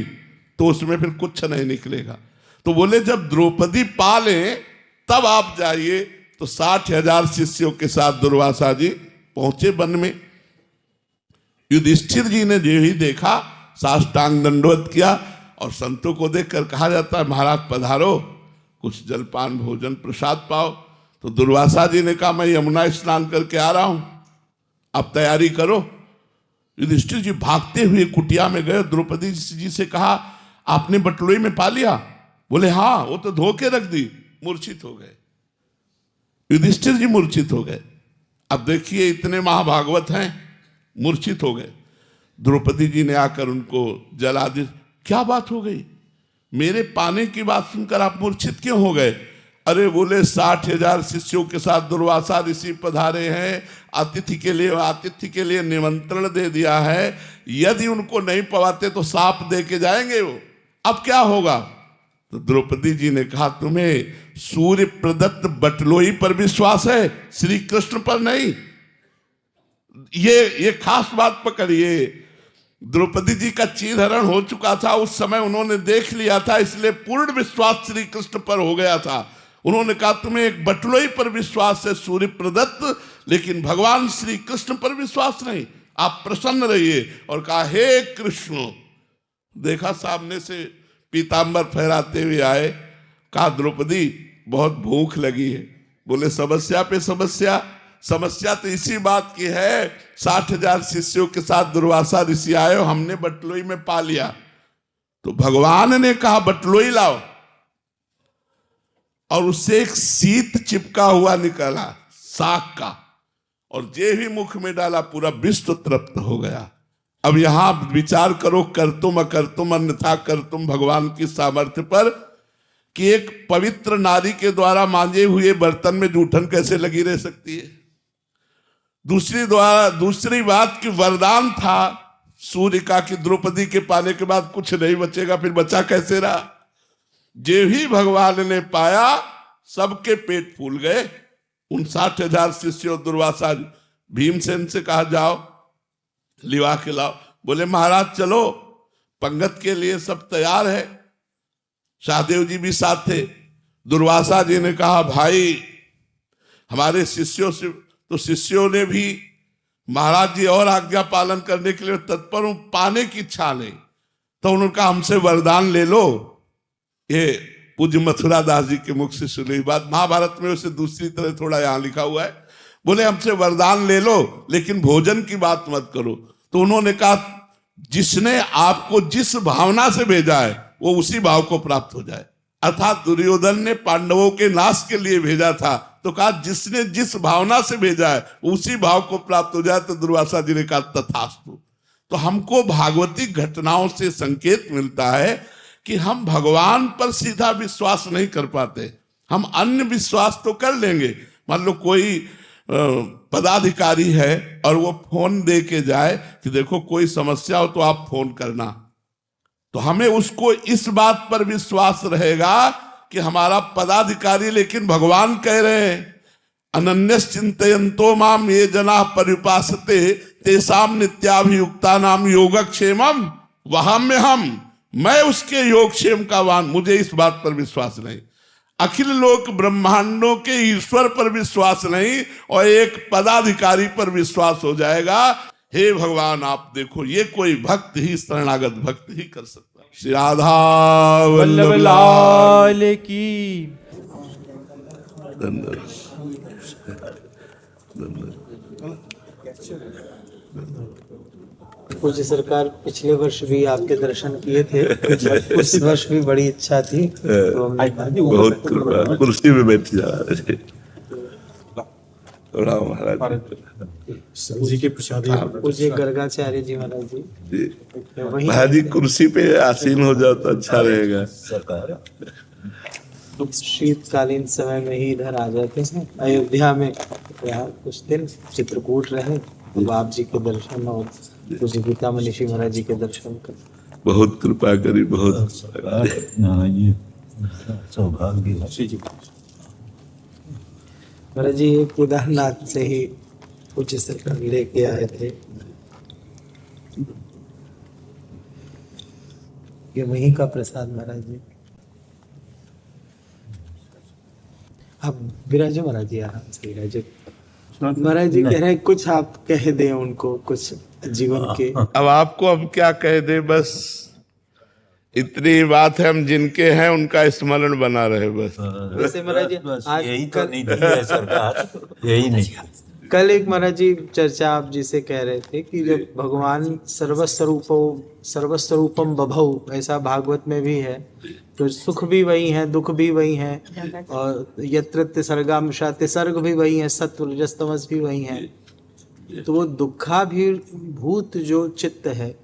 तो उसमें फिर कुछ नहीं निकलेगा। तो बोले जब द्रौपदी पाले तब आप जाइए। तो 60,000 शिष्यों के साथ दुर्वासा जी पहुंचे वन में। युधिष्ठिर जी ने जो ही देखा साष्टांग दंडवत किया, और संतों को देखकर कहा जाता है महाराज पधारो, कुछ जलपान भोजन प्रसाद पाओ। तो दुर्वासा जी ने कहा मैं यमुना स्नान करके आ रहा हूं, आप तैयारी करो। युधिष्ठिर जी भागते हुए कुटिया में गए, द्रौपदी जी से कहा आपने बटलोई में पा लिया? बोले हाँ, वो तो धो के रख दी। मूर्छित हो गए, युधिष्ठिर जी मूर्छित हो गए। अब देखिए इतने महाभागवत हैं, मूर्छित हो गए। द्रौपदी जी ने आकर उनको जला दी। क्या बात हो गई, मेरे पाने की बात सुनकर आप मूर्छित क्यों हो गए? अरे बोले 60,000 शिष्यों के साथ दुर्वासा ऋषि पधारे हैं, आतिथ्य के लिए निमंत्रण दे दिया है, यदि उनको नहीं पवाते तो साप दे के जाएंगे वो, अब क्या होगा? तो द्रौपदी जी ने कहा तुम्हें सूर्य प्रदत्त बटलोई पर विश्वास है, श्री कृष्ण पर नहीं। ये खास बात पकड़िए। द्रौपदी जी का चीरहरण हो चुका था, उस समय उन्होंने देख लिया था, इसलिए पूर्ण विश्वास श्री कृष्ण पर हो गया था। उन्होंने कहा तुम्हें एक बटलोई पर विश्वास है सूर्य प्रदत्त, लेकिन भगवान श्री कृष्ण पर विश्वास नहीं, आप प्रसन्न रहिए। और कहा हे कृष्ण। देखा सामने से पीतांबर फहराते हुए आए। कहा द्रौपदी बहुत भूख लगी है। बोले समस्या पे समस्या, समस्या तो इसी बात की है 60,000 शिष्यों के साथ दुर्वासा ऋषि आए, हमने बटलोई में पा लिया। तो भगवान ने कहा बटलोई लाओ, और उससे एक शीत चिपका हुआ निकला साग का, और जे ही मुख में डाला पूरा विश्व तृप्त हो गया। अब यहां विचार करो करतुम अकर्तुम अन्यथा करतुम भगवान की सामर्थ्य पर, कि एक पवित्र नारी के द्वारा मांजे हुए बर्तन में जूठन कैसे लगी रह सकती है। दूसरी बात कि वरदान था सूर्य का कि द्रौपदी के पाने के बाद कुछ नहीं बचेगा, फिर बचा कैसे रहा? जे ही भगवान ने पाया सबके पेट फूल गए। 59,000 शिष्यों दुर्वासा भीमसेन से कहा जाओ लिवा के लाओ। बोले महाराज चलो, पंगत के लिए सब तैयार है। शाहदेव जी भी साथ थे। दुर्वासा जी ने कहा भाई हमारे शिष्यों से, तो शिष्यों ने भी महाराज जी और आज्ञा पालन करने के लिए तत्पर हूं, पाने की इच्छा नहीं। तो उन्होंने कहा हमसे वरदान ले लो। ये पूज्य मथुरा दास जी के मुख से सुनी बात, महाभारत में उसे दूसरी तरह थोड़ा यहां लिखा हुआ है। बोले हमसे वरदान ले लो लेकिन भोजन की बात मत करो। तो उन्होंने कहा जिसने आपको जिस भावना से भेजा है वो उसी भाव को प्राप्त हो जाए। अर्थात दुर्योधन ने पांडवों के नाश के लिए भेजा था, तो कहा जिसने जिस भावना से भेजा है उसी भाव को प्राप्त हो जाए। तो दुर्वासा जी ने कहा तथास्तु। तो हमको भागवती घटनाओं से संकेत मिलता है कि हम भगवान पर सीधा विश्वास नहीं कर पाते, हम अन्य विश्वास तो कर लेंगे। मान लो कोई पदाधिकारी है और वो फोन दे के जाए कि देखो कोई समस्या हो तो आप फोन करना, तो हमें उसको इस बात पर विश्वास रहेगा कि हमारा पदाधिकारी, लेकिन भगवान कह रहे हैं अनन्यश्चिन्तयन्तो माम ये जना पर्युपासते तेषाम नित्याभियुक्ता नाम योगक्षेमम वहाम्यहम, मैं उसके योगक्षेम का वान, मुझे इस बात पर विश्वास नहीं, अखिल लोक ब्रह्मांडों के ईश्वर पर विश्वास नहीं और एक पदाधिकारी पर विश्वास हो जाएगा। हे भगवान आप देखो, ये कोई भक्त ही, शरणागत भक्त ही कर सकता है। श्री राधा वल्लभ लाल की। पूज्य सरकार, पिछले वर्ष भी आपके दर्शन किए थे, उस वर्ष भी बड़ी इच्छा थी तो बहुत कृपा, कुर्सी में बैठ जा रहे महाराज जी के प्रसाद, पूज्य गर्गाचार्य जी महाराज जी, महाराज जी कुर्सी पे आसीन हो जाओ तो अच्छा रहेगा। शीतकालीन समय में ही इधर आ जाते हैं अयोध्या में, यहाँ कुछ दिन चित्रकूट रहे, बाप जी के दर्शन और पूज्य गीता मनीषी महाराज जी के दर्शन कर बहुत कृपा करी, बहुत सौभाग्य। महाराज जी केदारनाथ से ही पूज्य सरकार लेके आए थे, ये वहीं का प्रसाद महाराज जी। आप विराजो महाराज जी, आराम से विराजो। महाराज जी कह रहे हैं कुछ आप कह दें उनको, कुछ जीवन के। अब आपको अब क्या कह दे, बस इतनी बात है, हम जिनके हैं उनका स्मरण बना रहे बस। वैसे महाराज जी आज यही तो नीति है सरकार, यही नहीं। कल एक महाराज जी चर्चा आप जिसे कह रहे थे कि जब भगवान सर्वस्वरूपम बभौ, ऐसा भागवत में भी है, तो सुख भी वही है, दुख भी वही है, और यत्र सर्गम शाते सर्ग भी वही है, सत्व रजस तमस भी वही है। तो वो दुखाभिभूत जो चित्त है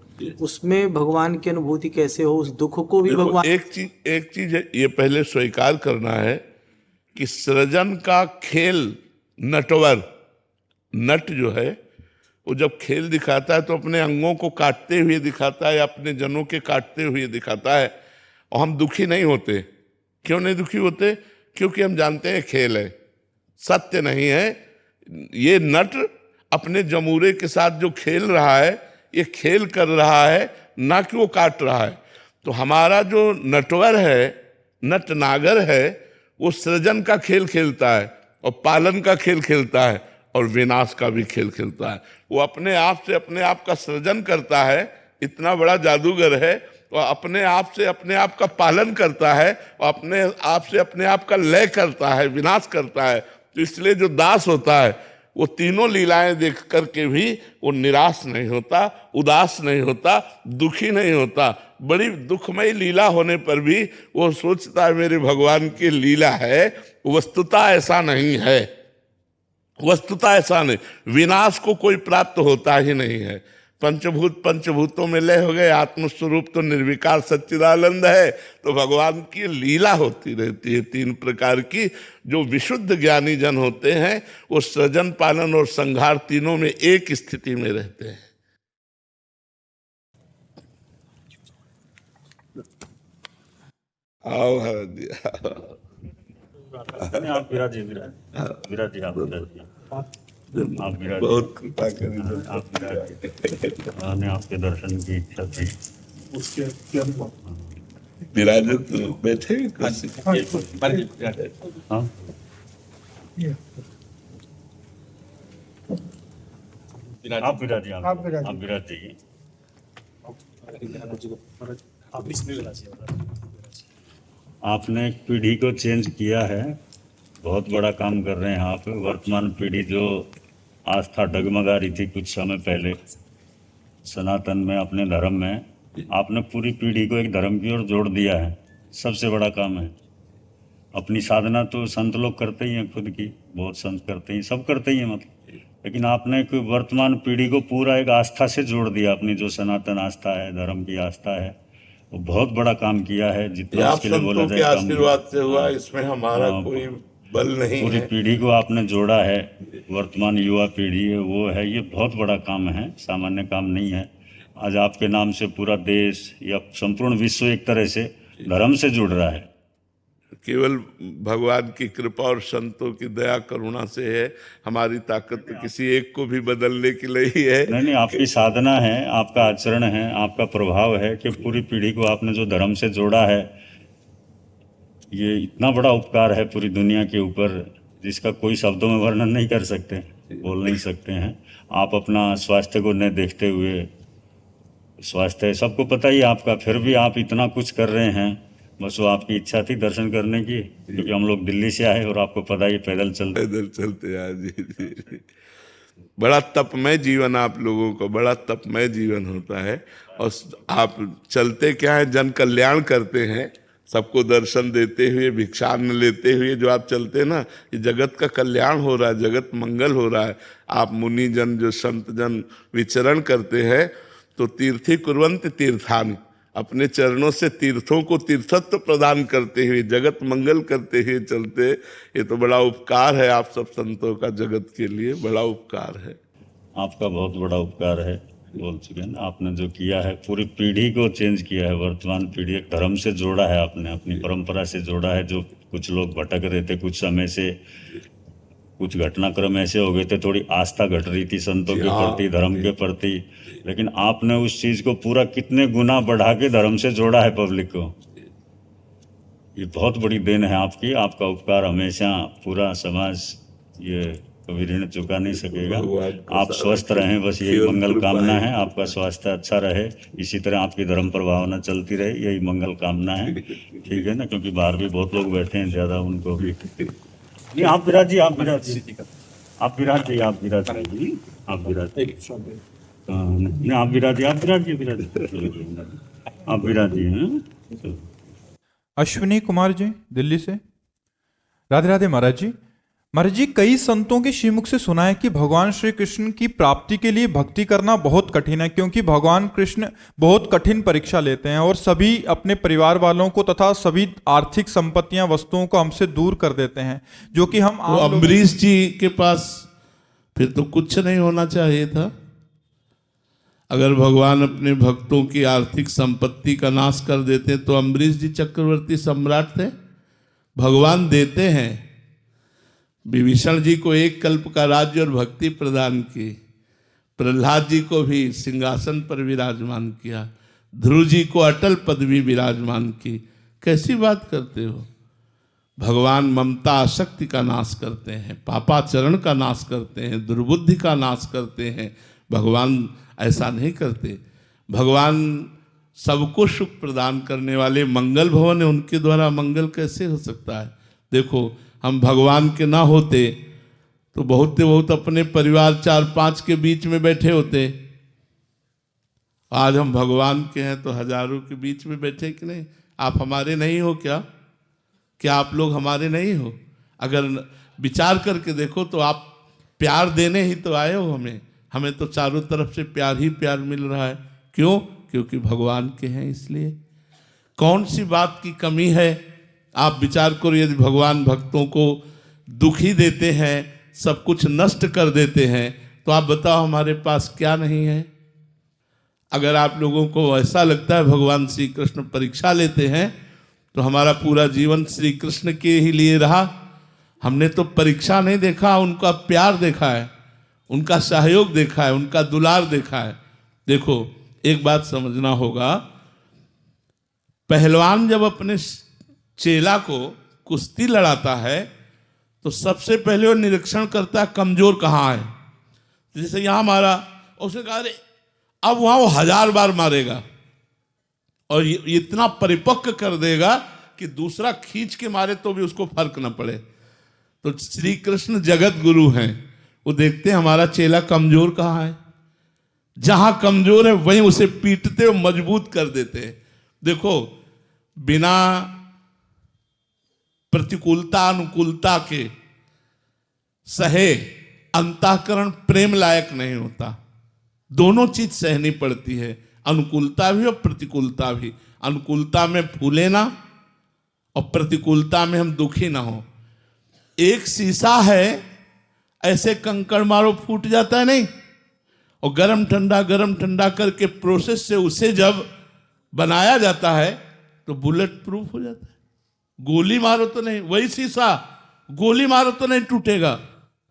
उसमें भगवान की अनुभूति कैसे हो, उस दुख को भी भगवान। एक चीज है, ये पहले स्वीकार करना है कि सृजन का खेल, नटवर, नट जो है वो जब खेल दिखाता है तो अपने अंगों को काटते हुए दिखाता है, अपने जनों के काटते हुए दिखाता है, और हम दुखी नहीं होते। क्यों नहीं दुखी होते? क्योंकि हम जानते हैं खेल है, सत्य नहीं है। ये नट अपने जमूरे के साथ जो खेल रहा है, ये खेल कर रहा है, ना कि वो काट रहा है। तो हमारा जो नटवर है, नटनागर है, वो सृजन का खेल खेलता है और पालन का खेल खेलता है और विनाश का भी खेल खेलता है। वो अपने आप से अपने आप का सृजन करता है, इतना बड़ा जादूगर है, और अपने आप से अपने आप का पालन करता है और अपने आप से अपने आप का लय करता है, विनाश करता है। तो इसलिए जो दास होता है वो तीनों लीलाएं देख करके भी वो निराश नहीं होता, उदास नहीं होता, दुखी नहीं होता। बड़ी दुखमयी लीला होने पर भी वो सोचता है मेरे भगवान की लीला है। वस्तुतः ऐसा नहीं है, वस्तुतः ऐसा नहीं। विनाश को कोई प्राप्त होता ही नहीं है। पंचभूत पंचभूतों में लय हो गए, आत्मस्वरूप तो निर्विकार सच्चिदानंद है। तो भगवान की लीला होती रहती है तीन प्रकार की। जो विशुद्ध ज्ञानी जन होते हैं वो सृजन, पालन और संहार तीनों में एक स्थिति में रहते हैं। आओ हरदी, आप विराजिए, विराजिए, आप विराजिए, आप विराजिए। बहुत कृपा करी। मैंने आपके दर्शन की इच्छा थी। उसके क्या विराजे तो बैठे कुर्सी। हाँ, आप विराजिए, आप विराजिए। आपने एक पीढ़ी को चेंज किया है, बहुत बड़ा काम कर रहे हैं आप। वर्तमान पीढ़ी जो आस्था डगमगा रही थी कुछ समय पहले सनातन में, अपने धर्म में, आपने पूरी पीढ़ी को एक धर्म की ओर जोड़ दिया है। सबसे बड़ा काम है। अपनी साधना तो संत लोग करते ही हैं, खुद की बहुत संत करते हैं, सब करते ही हैं मतलब, लेकिन आपने कोई वर्तमान पीढ़ी को पूरा एक आस्था से जोड़ दिया। अपनी जो सनातन आस्था है, धर्म की आस्था है, वो बहुत बड़ा काम किया है। जितना आप संतों के आशीर्वाद से हुआ, इसमें हमारा कोई बल नहीं पूरी है। पीढ़ी को आपने जोड़ा है, वर्तमान युवा पीढ़ी है वो है, ये बहुत बड़ा काम है, सामान्य काम नहीं है। आज आपके नाम से पूरा देश या संपूर्ण विश्व एक तरह से धर्म से जुड़ रहा है। केवल भगवान की कृपा और संतों की दया करुणा से है। हमारी ताकत तो किसी एक को भी बदलने की नहीं है। नहीं, आपकी साधना है, आपका आचरण है, आपका प्रभाव है कि पूरी पीढ़ी को आपने जो धर्म से जोड़ा है, ये इतना बड़ा उपकार है पूरी दुनिया के ऊपर, जिसका कोई शब्दों में वर्णन नहीं कर सकते, बोल नहीं सकते हैं। आप अपना स्वास्थ्य को न देखते हुए, स्वास्थ्य सबको पता ही आपका, फिर भी आप इतना कुछ कर रहे हैं। बस वो आपकी इच्छा थी दर्शन करने की, क्योंकि हम लोग दिल्ली से आए और आपको पता ही पैदल चलते आए। जी। बड़ा तपमय जीवन आप लोगों को, बड़ा तपमय जीवन होता है। और आप चलते क्या है, जन कल्याण करते हैं, सबको दर्शन देते हुए, भिक्षान्न लेते हुए जो आप चलते हैं ना, ये जगत का कल्याण हो रहा है, जगत मंगल हो रहा है। आप मुनि जन जो संत जन विचरण करते हैं, तो तीर्थी कुर्वन्ति तीर्थानि, अपने चरणों से तीर्थों को तीर्थत्व प्रदान करते हुए, जगत मंगल करते हुए चलते। ये तो बड़ा उपकार है आप सब संतों का, जगत के लिए बड़ा उपकार है। आपका बहुत बड़ा उपकार है, बोल चुके ना। आपने जो किया है, पूरी पीढ़ी को चेंज किया है, वर्तमान पीढ़ी एक धर्म से जोड़ा है आपने, अपनी परंपरा से जोड़ा है। जो कुछ लोग भटक रहे थे कुछ समय से, कुछ घटनाक्रम ऐसे हो गए थे, थोड़ी आस्था घट रही थी संतों के प्रति, धर्म के प्रति, लेकिन आपने उस चीज को पूरा कितने गुना बढ़ा के धर्म से जोड़ा है पब्लिक को। ये बहुत बड़ी देन है आपकी, आपका उपकार हमेशा पूरा समाज ये कभी ऋण चुका नहीं सकेगा। आप स्वस्थ रहें, बस यही मंगल कामना है। आपका स्वास्थ्य अच्छा रहे, इसी तरह आपकी धर्म प्रभावना चलती रहे, यही मंगल कामना है। ठीक है ना, क्योंकि बाहर भी बहुत लोग बैठे हैं, ज्यादा उनको भी नहीं। आप विराज जी, आप विराज जी, आप विराज जी, आप विराज जी, आप विराज नहीं, आप विराज जी, आप विराज जी, विराज आप विराज जी हैं। अश्विनी कुमार जी दिल्ली से। राधे राधे महाराज जी। महाराज जी, कई संतों के श्रीमुख से सुना है कि भगवान श्री कृष्ण की प्राप्ति के लिए भक्ति करना बहुत कठिन है, क्योंकि भगवान कृष्ण बहुत कठिन परीक्षा लेते हैं और सभी अपने परिवार वालों को तथा सभी आर्थिक संपत्तियां वस्तुओं को हमसे दूर कर देते हैं, जो कि हम तो अम्बरीश जी के पास फिर तो कुछ नहीं होना चाहिए था। अगर भगवान अपने भक्तों की आर्थिक संपत्ति का नाश कर देते तो अम्बरीश जी चक्रवर्ती सम्राट थे। भगवान देते हैं। विभीषण जी को एक कल्प का राज्य और भक्ति प्रदान की, प्रहलाद जी को भी सिंहासन पर विराजमान किया, ध्रुव जी को अटल पदवी विराजमान की। कैसी बात करते हो? भगवान ममता आसक्ति का नाश करते हैं, पापाचरण का नाश करते हैं, दुर्बुद्धि का नाश करते हैं। भगवान ऐसा नहीं करते। भगवान सबको सुख प्रदान करने वाले मंगल भवन है, उनके द्वारा मंगल कैसे हो सकता है? देखो, हम भगवान के ना होते तो बहुत अपने परिवार 4-5 के बीच में बैठे होते। आज हम भगवान के हैं तो हजारों के बीच में बैठे कि नहीं? आप हमारे नहीं हो क्या? क्या आप लोग हमारे नहीं हो? अगर विचार करके देखो तो आप प्यार देने ही तो आए हो हमें तो चारों तरफ से प्यार ही प्यार मिल रहा है। क्यों? क्योंकि भगवान के हैं, इसलिए। कौन सी बात की कमी है? आप विचार करो, यदि भगवान भक्तों को दुखी देते हैं, सब कुछ नष्ट कर देते हैं, तो आप बताओ हमारे पास क्या नहीं है? अगर आप लोगों को ऐसा लगता है भगवान श्री कृष्ण परीक्षा लेते हैं, तो हमारा पूरा जीवन श्री कृष्ण के ही लिए रहा। हमने तो परीक्षा नहीं देखा, उनका प्यार देखा है, उनका सहयोग देखा है, उनका दुलार देखा है। देखो, एक बात समझना होगा, पहलवान जब अपने चेला को कुश्ती लड़ाता है तो सबसे पहले वो निरीक्षण करता है कमजोर कहाँ है। जैसे यहाँ मारा, उसने कहा अरे अब वहां वो 1000 बार मारेगा और इतना परिपक्व कर देगा कि दूसरा खींच के मारे तो भी उसको फर्क न पड़े। तो श्री कृष्ण जगत गुरु हैं, वो देखते हैं हमारा चेला कमजोर कहाँ है, जहां कमजोर है वहीं उसे पीटते और मजबूत कर देते हैं। देखो, बिना प्रतिकूलता अनुकूलता के सहे अंतःकरण प्रेम लायक नहीं होता। दोनों चीज सहनी पड़ती है, अनुकूलता भी और प्रतिकूलता भी। अनुकूलता में फूले ना और प्रतिकूलता में हम दुखी ना हो। एक शीशा है, ऐसे कंकड़ मारो फूट जाता है नहीं, और गरम ठंडा करके प्रोसेस से उसे जब बनाया जाता है तो बुलेट प्रूफ हो जाता है। गोली मारो तो नहीं, वही शीशा गोली मारो तो नहीं टूटेगा,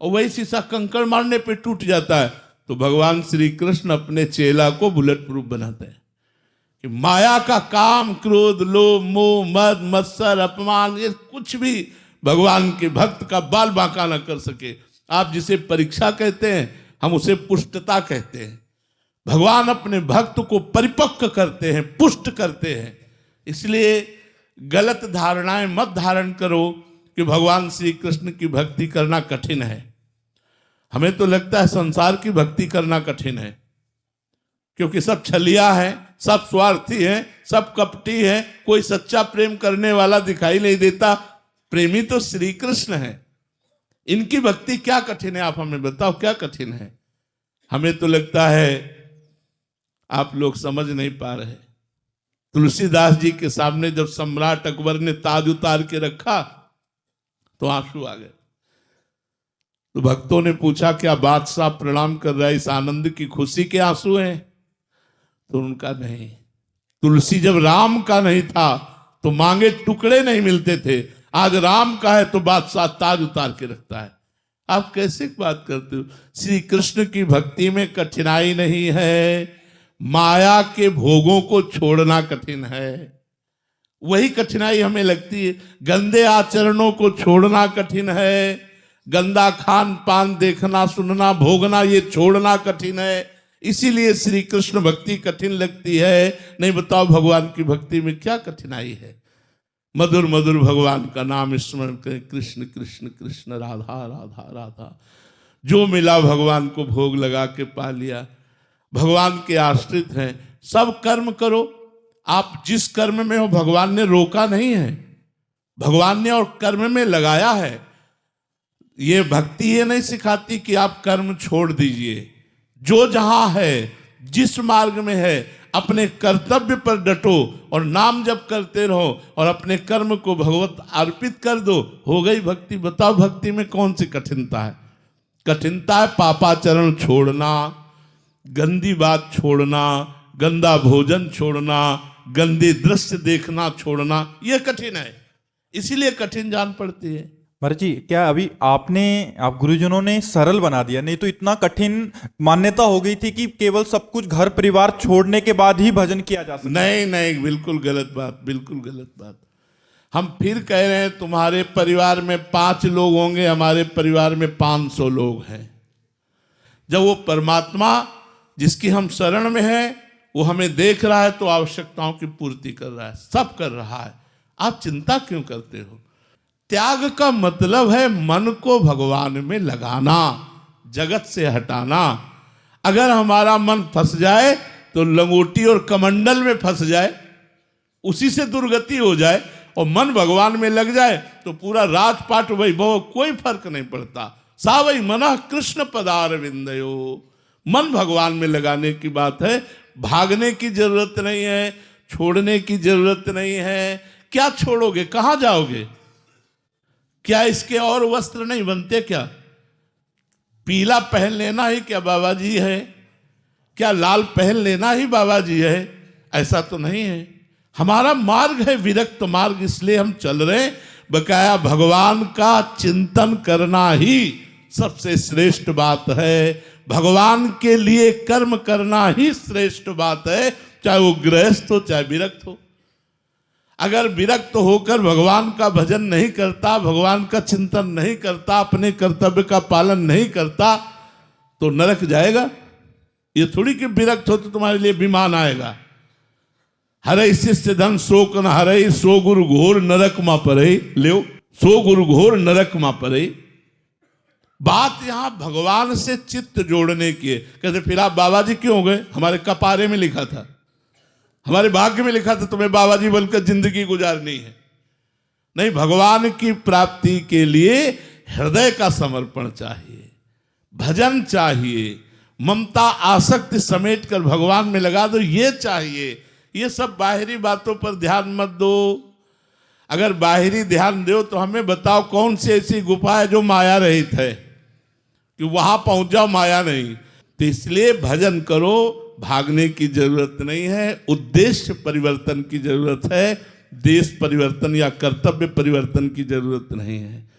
और वही शीशा कंकड़ मारने पे टूट जाता है। तो भगवान श्री कृष्ण अपने चेला को बुलेट प्रूफ बनाते हैं कि माया का काम, क्रोध, लोभ, मोह, मद, मत्सर, अपमान, ये कुछ भी भगवान के भक्त का बाल बांका न कर सके। आप जिसे परीक्षा कहते हैं, हम उसे पुष्टता कहते हैं। भगवान अपने भक्त को परिपक्व करते हैं, पुष्ट करते हैं। इसलिए गलत धारणाएं मत धारण करो कि भगवान श्री कृष्ण की भक्ति करना कठिन है। हमें तो लगता है संसार की भक्ति करना कठिन है, क्योंकि सब छलिया है, सब स्वार्थी है, सब कपटी है, कोई सच्चा प्रेम करने वाला दिखाई नहीं देता। प्रेमी तो श्री कृष्ण है। इनकी भक्ति क्या कठिन है, आप हमें बताओ क्या कठिन है। हमें तो लगता है आप लोग समझ नहीं पा रहे। तुलसीदास जी के सामने जब सम्राट अकबर ने ताज उतार के रखा तो आंसू आ गए। तो भक्तों ने पूछा क्या बादशाह प्रणाम कर रहा है, इस आनंद की खुशी के आंसू हैं? तो उनका नहीं। तुलसी जब राम का नहीं था तो मांगे टुकड़े नहीं मिलते थे, आज राम का है तो बादशाह ताज उतार के रखता है। आप कैसे बात करते हो? श्री कृष्ण की भक्ति में कठिनाई नहीं है, माया के भोगों को छोड़ना कठिन है। वही कठिनाई हमें लगती है। गंदे आचरणों को छोड़ना कठिन है, गंदा खान पान देखना, सुनना, भोगना, ये छोड़ना कठिन है। इसीलिए श्री कृष्ण भक्ति कठिन लगती है। नहीं बताओ भगवान की भक्ति में क्या कठिनाई है? मधुर मधुर भगवान का नाम स्मरण करें, कृष्ण कृष्ण कृष्ण राधा राधा राधा। जो मिला भगवान को भोग लगा के पा लिया। भगवान के आश्रित हैं, सब कर्म करो। आप जिस कर्म में हो भगवान ने रोका नहीं है, भगवान ने और कर्म में लगाया है। ये भक्ति ये नहीं सिखाती कि आप कर्म छोड़ दीजिए। जो जहां है, जिस मार्ग में है, अपने कर्तव्य पर डटो और नाम जप करते रहो और अपने कर्म को भगवत अर्पित कर दो, हो गई भक्ति। बताओ भक्ति में कौन सी कठिनता है? कठिनता है पापाचरण छोड़ना, गंदी बात छोड़ना, गंदा भोजन छोड़ना, गंदे दृश्य देखना छोड़ना, यह कठिन है। इसीलिए कठिन जान पड़ती है। महाराज जी, क्या अभी आप गुरुजनों ने सरल बना दिया? नहीं तो इतना कठिन मान्यता हो गई थी कि केवल सब कुछ घर परिवार छोड़ने के बाद ही भजन किया जा सकता। नहीं नहीं, बिल्कुल गलत बात, बिल्कुल गलत बात। हम फिर कह रहे हैं तुम्हारे परिवार में 5 लोग होंगे, हमारे परिवार में 500 लोग हैं। जब वो परमात्मा जिसकी हम शरण में हैं वो हमें देख रहा है तो आवश्यकताओं की पूर्ति कर रहा है, सब कर रहा है। आप चिंता क्यों करते हो? त्याग का मतलब है मन को भगवान में लगाना, जगत से हटाना। अगर हमारा मन फंस जाए तो लंगोटी और कमंडल में फंस जाए, उसी से दुर्गति हो जाए, और मन भगवान में लग जाए तो पूरा राजपाट वैभव, कोई फर्क नहीं पड़ता। सावई मना कृष्ण पदारविंदयो। मन भगवान में लगाने की बात है। भागने की जरूरत नहीं है, छोड़ने की जरूरत नहीं है। क्या छोड़ोगे? कहां जाओगे? क्या इसके और वस्त्र नहीं बनते? क्या पीला पहन लेना ही क्या बाबा जी है? क्या लाल पहन लेना ही बाबा जी है? ऐसा तो नहीं है। हमारा मार्ग है विरक्त मार्ग, इसलिए हम चल रहे हैं। बकाया भगवान का चिंतन करना ही सबसे श्रेष्ठ बात है। भगवान के लिए कर्म करना ही श्रेष्ठ बात है, चाहे वो गृहस्थ हो चाहे विरक्त हो। अगर विरक्त होकर भगवान का भजन नहीं करता, भगवान का चिंतन नहीं करता, अपने कर्तव्य का पालन नहीं करता तो नरक जाएगा। ये थोड़ी कि विरक्त हो तो तुम्हारे लिए विमान आएगा। हरे शिष्य धन शोक न हरे, सो गुरु घोर नरक मा परे। लो, सो गुरु घोर नरक मा परे। बात यहां भगवान से चित्त जोड़ने की है। कहते फिर आप बाबा जी क्यों हो गए? हमारे कपारे में लिखा था, हमारे भाग्य में लिखा था तुम्हें बाबा जी बनकर जिंदगी गुजारनी है। नहीं, भगवान की प्राप्ति के लिए हृदय का समर्पण चाहिए, भजन चाहिए, ममता आसक्ति समेट कर भगवान में लगा दो, ये चाहिए। ये सब बाहरी बातों पर ध्यान मत दो। अगर बाहरी ध्यान दो तो हमें बताओ कौन सी ऐसी गुफा है जो माया रहित है कि वहां पहुंच जाओ, माया नहीं। तो इसलिए भजन करो, भागने की जरूरत नहीं है, उद्देश्य परिवर्तन की जरूरत है, देश परिवर्तन या कर्तव्य परिवर्तन की जरूरत नहीं है।